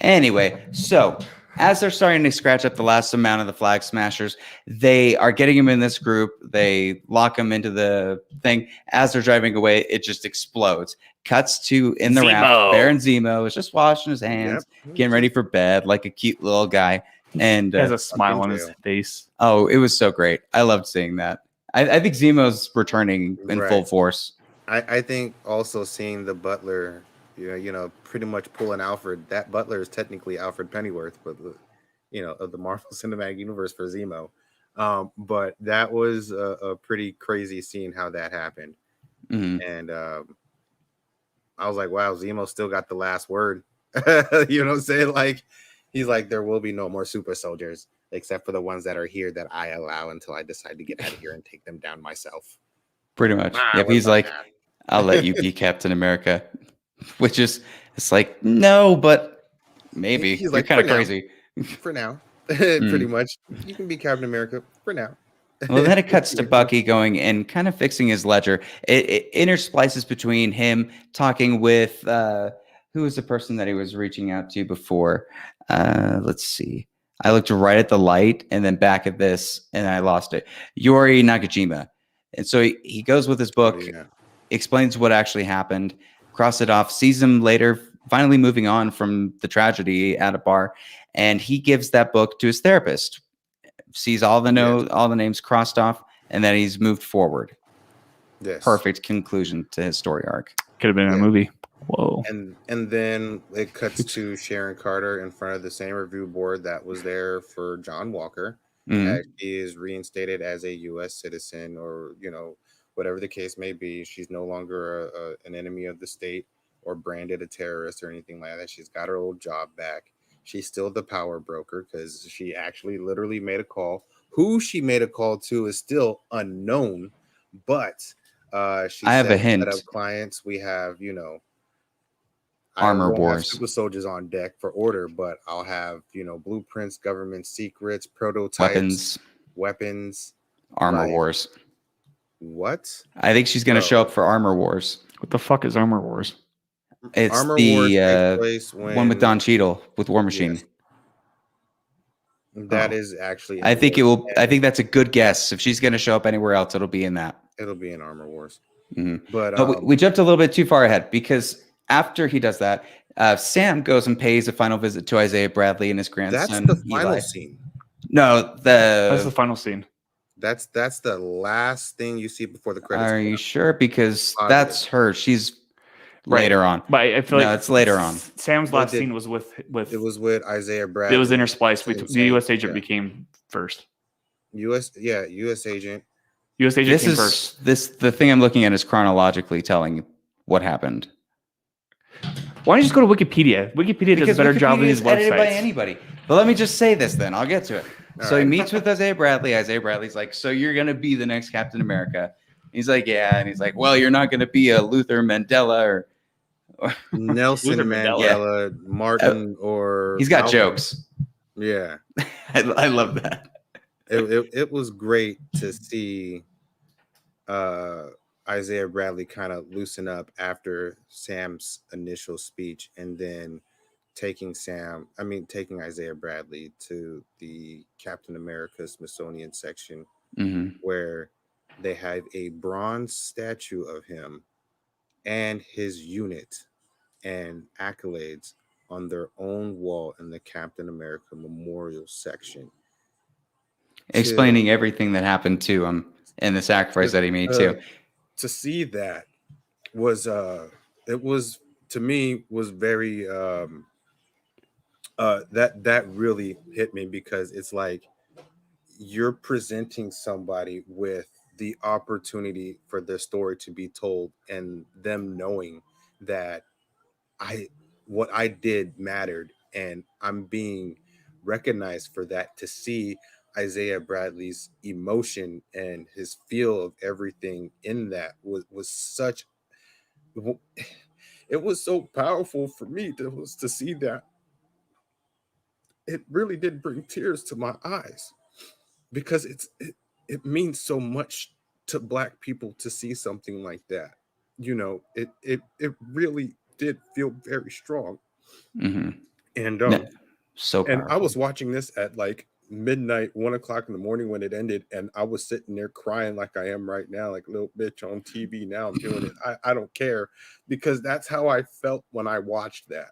Anyway, so as they're starting to scratch up the last amount of the Flag Smashers, they are getting him in this group. They lock him into the thing. As they're driving away, it just explodes. Cuts to in the Zemo. raft. Baron Zemo is just washing his hands, Yep. getting ready for bed like a cute little guy. And He has a smile on his jail. face. oh, it was so great. I loved seeing that. I think Zemo's returning in full Right. force. I think also seeing the butler, pretty much pulling Alfred. That butler is technically Alfred Pennyworth, but of the Marvel Cinematic Universe for Zemo. But that was a pretty crazy seeing how that happened. Mhm. And I was like, wow, Zemo still got the last word. You know what I'm saying? Like, he's like, there will be no more super soldiers except for the ones that are here that I allow until I decide to get out of here and take them down myself. Pretty much. Yep. what He's about like, that? I'll let you be Captain America, which is, it's like, no, but maybe. He's You're like, kind of "For now." crazy. For now, pretty much, you can be Captain America for now. Well, then it cuts to Bucky going and kind of fixing his ledger. It intersplices between him talking with who was the person that he was reaching out to before. Let's see. I looked right at the light and then back at this, and I lost it. Yori Nakajima. And so he goes with his book, Yeah. explains what actually happened, cross it off, sees him later, finally moving on from the tragedy at a bar, and he gives that book to his therapist. Sees all the all the names crossed off, and then he's moved forward. Yes. Perfect conclusion to his story arc. Could have been a Yeah. movie. Whoa. And then it cuts to Sharon Carter in front of the same review board that was there for John Walker. Mhm. As she is reinstated as a U.S. citizen, or whatever the case may be. She's no longer an enemy of the state or branded a terrorist or anything like that. She's got her old job back. She's still the power broker because she actually literally made a call. Who she made a call to is still unknown, but she I have a said hint. that of clients we have, Armor I won't have Wars. super soldiers on deck for order, but I'll have blueprints, government secrets, prototypes, weapons. Armor Like- Wars. What? I think she's going to Bro. show up for Armor Wars. What the fuck is Armor Wars? It's Armor the Wars takes place one with Don Cheadle with War Machine. Yes. That Oh. is actually. in I think it Wars, will. and I think that's a good guess. If she's going to show up anywhere else, it'll be in that. it'll be in Armor Wars. Mhm. But But we jumped a little bit too far ahead because after he does that, Sam goes and pays a final visit to Isaiah Bradley and his that's grandson. the final Eli. scene. No, That's the final scene. That's the last thing you see before the credits. Are come you out. sure? Because Positive. that's her. She's Right. later on. But I feel No, like it's later on. Sam's Well, last scene was with It was with Isaiah Bradley. it was interspliced. Same The U.S. thing, agent yeah. became first. U.S. agent. U.S. agent This came is first. the thing I'm looking at is chronologically telling what happened. Why don't you just go to Wikipedia? Wikipedia does a better job than Wikipedia these is edited by websites. anybody. But let me just say this then. I'll get to it. All So he right. meets with Isaiah Bradley. Isaiah Bradley's like, so you're going to be the next Captain America. He's like, yeah. And he's like, well, you're not going to be a Luther Mandela or Nelson Luther Mandela. Mandela, Martin, or he's got Malcolm. jokes. Yeah, I love that. it was great to see Isaiah Bradley kind of loosen up after Sam's initial speech, and then taking Isaiah Bradley to the Captain America Smithsonian section Mhm. where they have a bronze statue of him and his unit and accolades on their own wall in the Captain America Memorial section. Explaining everything that happened to him and the sacrifice that he made too. To see that was it was, to me, was very that really hit me, because it's like you're presenting somebody with the opportunity for their story to be told, and them knowing that what I did mattered, and I'm being recognized for that, to see Isaiah Bradley's emotion and his feel of everything in that was such, it was so powerful for me to see that. It really did bring tears to my eyes, because it means so much to Black people to see something like that. You know, it really did feel very strong. Mm-hmm. And So and I powerful. was watching this at like midnight, 1 o'clock in the morning when it ended, and I was sitting there crying like I am right now, like a little bitch on TV. Now I'm doing it. I don't care, because that's how I felt when I watched that.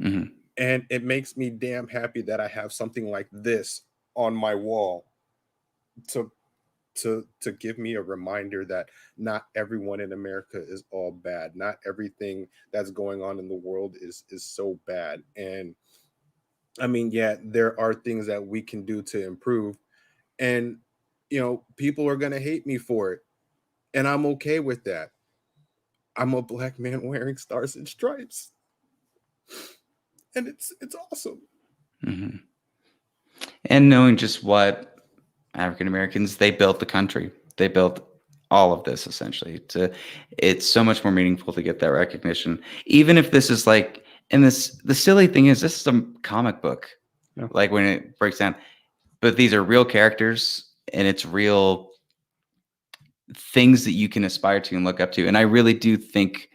Mm-hmm. And it makes me damn happy that I have something like this on my wall to give me a reminder that not everyone in America is all bad. Not everything that's going on in the world is so bad. And I mean, yeah, there are things that we can do to improve. And people are going to hate me for it. And I'm okay with that. I'm a Black man wearing stars and stripes. And it's awesome. Mm-hmm. And knowing just what African Americans, they built the country. They built all of this essentially. It's so much more meaningful to get that recognition. Even if this is like, and the silly thing is, this is a comic book. Yeah. Like when it breaks down, but these are real characters and it's real things that you can aspire to and look up to. And I really do think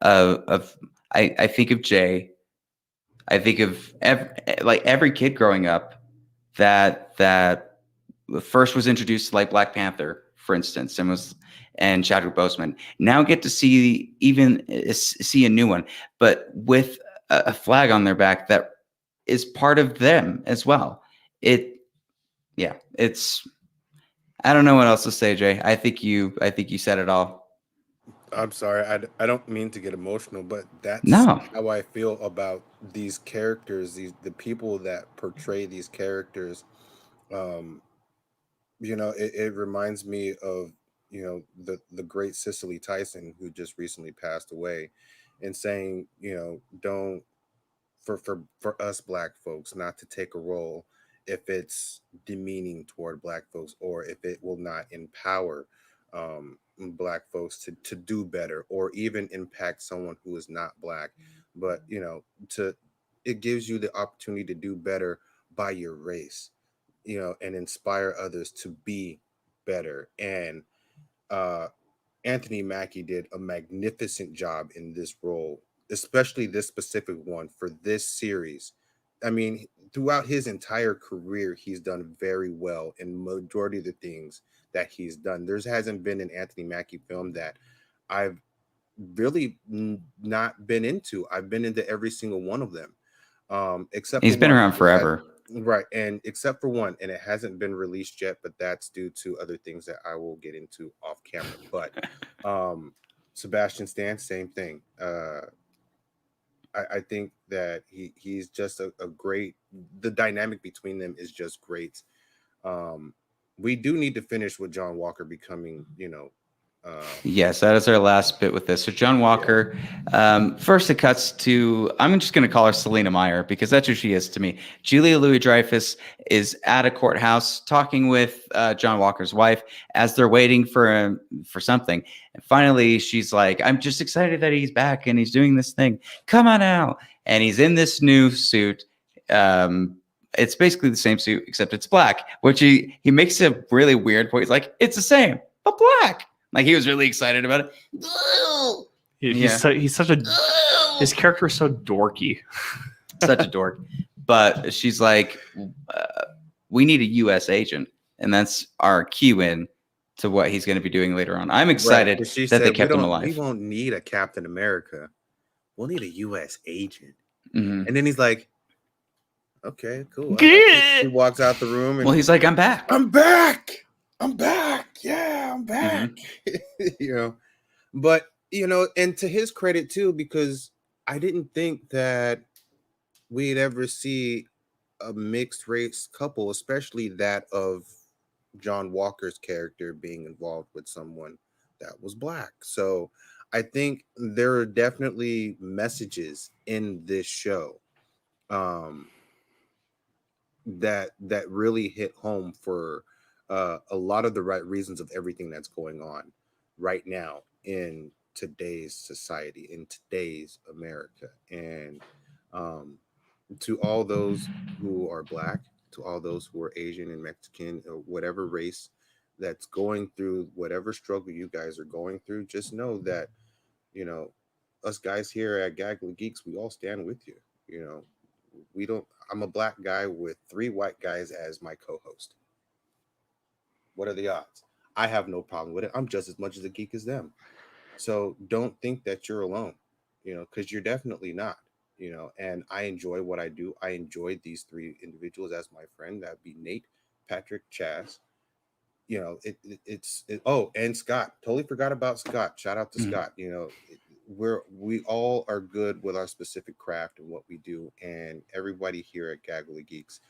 I think of Jay. I think of every kid growing up that first was introduced to like Black Panther, for instance, and Chadwick Boseman. Now get to see a new one, but with a flag on their back that is part of them as well. It's I don't know what else to say, Jay. I think you said it all. I'm sorry. I don't mean to get emotional, but that's No. how I feel about these characters, the people that portray these characters. It reminds me of, the great Cicely Tyson, who just recently passed away, and saying, don't, for us Black folks, not to take a role if it's demeaning toward Black folks, or if it will not empower Black folks to do better, or even impact someone who is not Black. But it gives you the opportunity to do better by your race, and inspire others to be better. And Anthony Mackie did a magnificent job in this role, especially this specific one for this series. I mean, throughout his entire career, he's done very well in majority of the things that he's done. There hasn't been an Anthony Mackie film that I've really not been into. I've been into every single one of them, except He's for been one. around forever. Right, and except for one, and it hasn't been released yet, but that's due to other things that I will get into off camera. But Sebastian Stan, same thing. I think that he's just a great. The dynamic between them is just great. We do need to finish with John Walker becoming, Yes, that is our last bit with this. So John Walker, first it cuts to, I'm just going to call her Selena Meyer because that's who she is to me. Julia Louis-Dreyfus is at a courthouse talking with John Walker's wife as they're waiting for something. And finally, she's like, I'm just excited that he's back and he's doing this thing. Come on out. And he's in this new suit. It's basically the same suit, except it's black, which he makes a really weird point. He's like, it's the same, but black. Like he was really excited about it. He's such a his character is so dorky, such a dork. But she's like, we need a U.S. agent, and that's our cue in to what he's going to be doing later on. I'm excited that they kept him alive. We won't need a Captain America. We'll need a U.S. agent. Mm-hmm. And then he's like, okay, cool. He walks out the room. And, well, he's like, I'm back. I'm back. I'm back. Yeah, I'm back. Mm-hmm. But and to his credit too, because I didn't think that we'd ever see a mixed race couple, especially that of John Walker's character being involved with someone that was black. So I think there are definitely messages in this show. that really hit home for a lot of the right reasons of everything that's going on right now in today's society, in today's America. And to all those who are Black, to all those who are Asian and Mexican or whatever race that's going through whatever struggle you guys are going through, just know that, you know, us guys here at Gaggle of Geeks, we all stand with you. You know, we don't, I'm a Black guy with 3 white guys as my co-host. What are the odds? I have no problem with it. I'm just as much as a geek as them. So don't think that you're alone, you know, because you're definitely not, you know, and I enjoy what I do. I enjoyed these 3 individuals as my friend. That'd be Nate, Patrick, Chaz. You know, it's oh, and Scott. Totally forgot about Scott. Shout out to Scott. You know, we all are good with our specific craft and what we do, and everybody here at Gaggle of Geeks,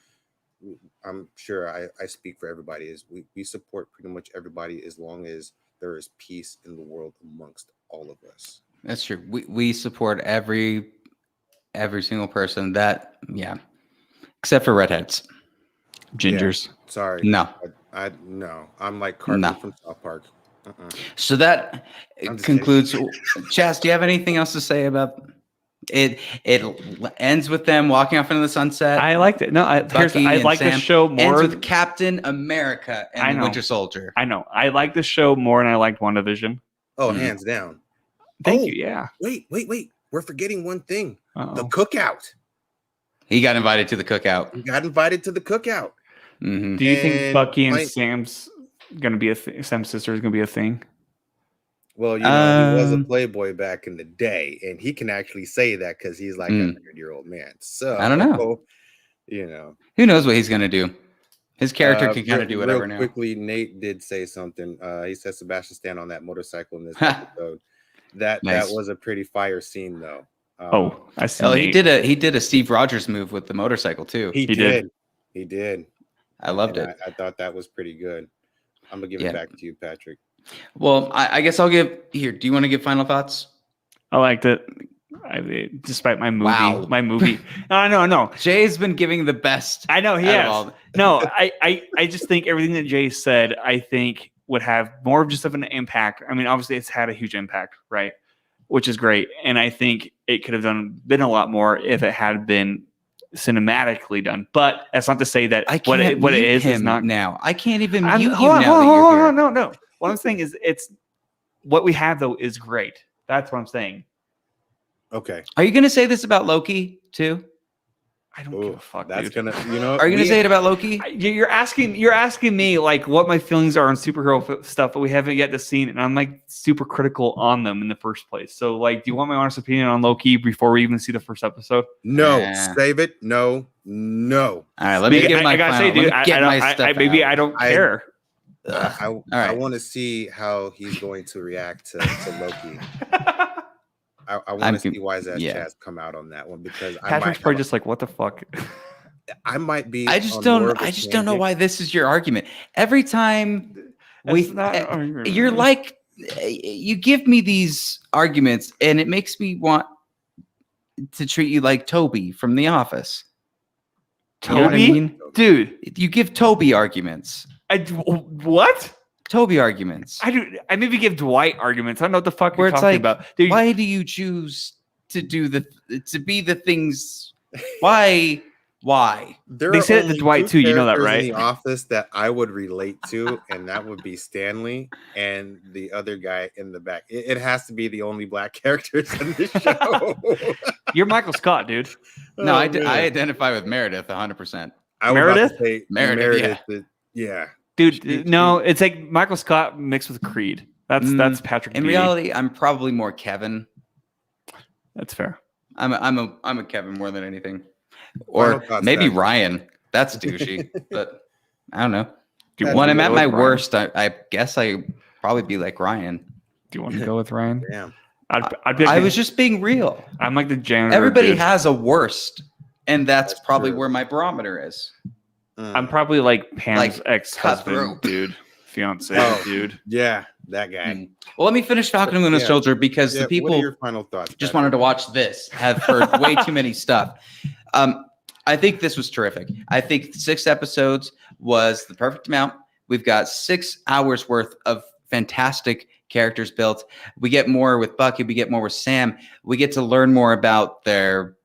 I'm sure I speak for everybody, is we support pretty much everybody as long as there is peace in the world amongst all of us. That's true. We support every single person that, yeah, except for redheads. Gingers. Yeah, sorry. No. I no. I'm like Cartman from South Park. So that concludes. Chaz, do you have anything else to say about it? It ends with them walking off into the sunset. I liked it. No, I like the show more. Ends with Captain America and the Winter Soldier. I know. I like the show more, and I liked WandaVision. Oh, hands down. Thank you. Yeah. Wait. We're forgetting one thing. Uh-oh. The cookout. He got invited to the cookout. Mm-hmm. Do you think Bucky and Sam's gonna be Sam's sister is gonna be a thing? Well, you know, he was a playboy back in the day, and he can actually say that because he's like a 100-year-old man. So I don't know. You know, who knows what he's gonna do? His character can kind of do whatever now. Quickly, Nate did say something. He said Sebastian stand on that motorcycle in this episode. That was a pretty fire scene, though. I see. Oh, he did a Steve Rogers move with the motorcycle too. He did. I loved it. I thought that was pretty good. I'm gonna give it back to you, Patrick. Well, I guess I'll give here. Do you want to give final thoughts? I liked it. Despite my movie, Wow. No. Jay's been giving the best. I know he has. No, I just think everything that Jay said, I think would have more of just of an impact. I mean, obviously it's had a huge impact, right? Which is great. And I think it could have been a lot more if it had been cinematically done. But that's not to say that what it is not now. I can't even mute you hold now that you're here. No. What I'm saying is it's what we have though is great. That's what I'm saying. Okay. Are you going to say this about Loki too? I don't give a fuck. That's dude. gonna, you know. Are you going to say it about Loki? You're asking me like what my feelings are on superhero stuff, but we haven't yet seen it, and I'm like super critical on them in the first place. So like, do you want my honest opinion on Loki before we even see the first episode? No, save it. No. All right, let me get my. I gotta say, dude, I don't care. I want to see how he's going to react to Loki. I want to see why Chaz come out on that one, because Patrick's probably just like, what the fuck? I might be. I just don't know why this is your argument. Every time you're like, you give me these arguments, and it makes me want to treat you like Toby from The Office. Toby, you know what I mean? Dude, you give Toby arguments. What? Toby arguments. I maybe give Dwight arguments. I don't know what the fuck you're talking about. Dude, why do you choose to be the things? Why? They said it to Dwight too. You know that, right? In The Office that I would relate to, and that would be Stanley and the other guy in the back. It has to be the only black characters in the show. You're Michael Scott, dude. No, I identify with Meredith 100%. Meredith? Meredith. Yeah. Dude, no, it's like Michael Scott mixed with Creed. That's Patrick. In reality, I'm probably more Kevin. That's fair. I'm a Kevin more than anything, or maybe Ryan. That's douchey, but I don't know. When I'm at my worst, I guess I probably be like Ryan. Do you want to go with Ryan? Yeah. I'd be like I was just being real. I'm like the janitor. Everybody has a worst, and that's probably where my barometer is. I'm probably like Pam's ex-husband, dude, fiance, dude. Yeah, that guy. Well, let me finish Falcon and Winter Soldier because the people. What are your final thoughts? Just wanted to watch this. Have heard way too many stuff. I think this was terrific. I think 6 episodes was the perfect amount. We've got 6 hours worth of fantastic characters built. We get more with Bucky. We get more with Sam. We get to learn more about their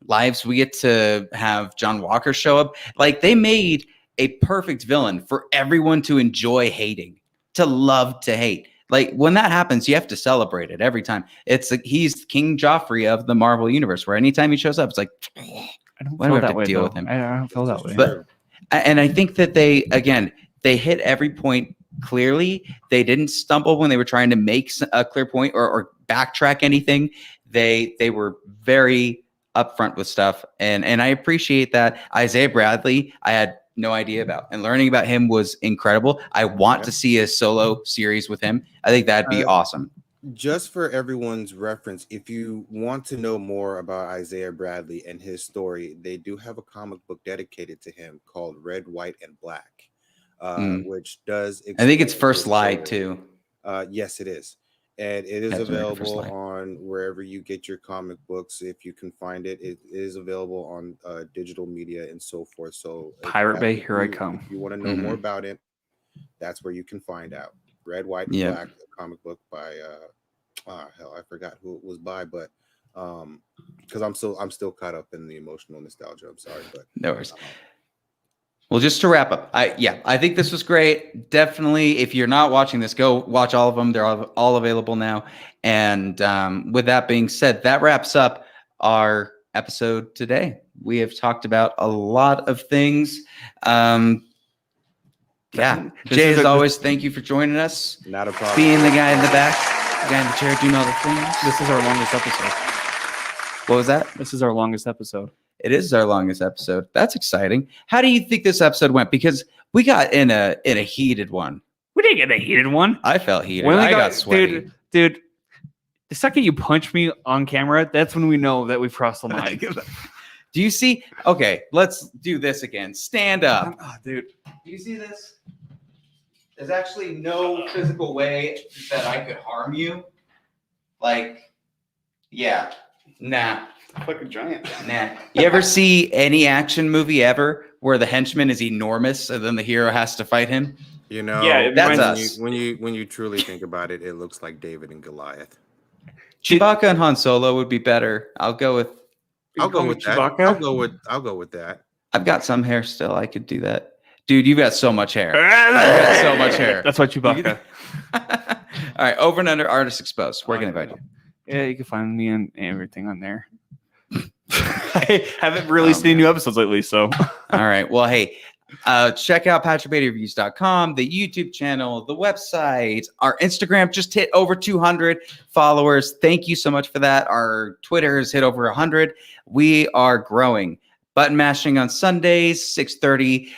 lives. We get to have John Walker show up. Like, they made a perfect villain for everyone to enjoy hating, to love to hate. Like, when that happens, you have to celebrate it every time. It's like he's King Joffrey of the Marvel universe, where anytime he shows up, it's like, I don't why do feel I have that to way. deal Though. with him? I don't feel that way. But and I think that they hit every point clearly. They didn't stumble when they were trying to make a clear point or backtrack anything. They were very upfront with stuff, and I appreciate that. Isaiah Bradley, I had no idea about, and learning about him was incredible. I want to see a solo series with him. I think that'd be awesome. Just for everyone's reference, if you want to know more about Isaiah Bradley and his story, they do have a comic book dedicated to him called Red, White, and Black, which does. I think it's explain First his Light story. too. Yes, it is. And it is Captain America First available Light. on wherever you get your comic books. If you can find it, it is available on digital media and so forth. So Pirate Bay, here I come. If you want to know more about it, that's where you can find out. Red, White, and Black, a comic book by hell, I forgot who it was by, but because I'm still caught up in the emotional nostalgia. I'm sorry, but no worries. Well, just to wrap up, I think this was great. Definitely, if you're not watching this, go watch all of them. They're all available now. And with that being said, that wraps up our episode today. We have talked about a lot of things. Jay, as always, thank you for joining us. Not a problem. Being the guy in the back, the guy in the chair doing all the things. This is our longest episode. What was that? This is our longest episode. It is our longest episode. That's exciting. How do you think this episode went? Because we got in a heated one. We didn't get a heated one. I felt heated. When I got sweaty. Dude, the second you punch me on camera, that's when we know that we've crossed the line. Do you see? Okay, let's do this again. Stand up. Dude. Do you see this? There's actually no physical way that I could harm you. Like, yeah. Nah. Fucking giant. Nah. You ever see any action movie ever where the henchman is enormous and then the hero has to fight him? You know, Yeah, that's us. When you truly think about it, it looks like David and Goliath. Chewbacca and Han Solo would be better. I'll go with that. I'll go with that. I've got some hair still. I could do that. Dude, you've got so much hair. You've got so much hair. That's why Chewbacca. All right, Over and Under Artist Exposed. Where can I find you? Yeah, you can find me and everything on there. I haven't released any new episodes lately, so. All right. Well, hey, check out patrickbeattyreviews.com, the YouTube channel, the website, our Instagram just hit over 200 followers. Thank you so much for that. Our Twitter has hit over 100. We are growing. Button mashing on Sundays, 6:30.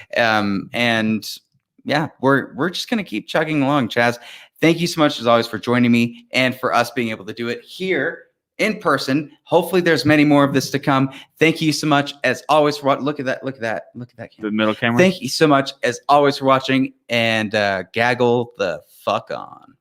And yeah, we're just going to keep chugging along, Chaz. Thank you so much, as always, for joining me and for us being able to do it here in person. Hopefully there's many more of this to come. Thank you so much, as always, for watching. Look at that camera. The middle camera. Thank you so much, as always, for watching, and gaggle the fuck on.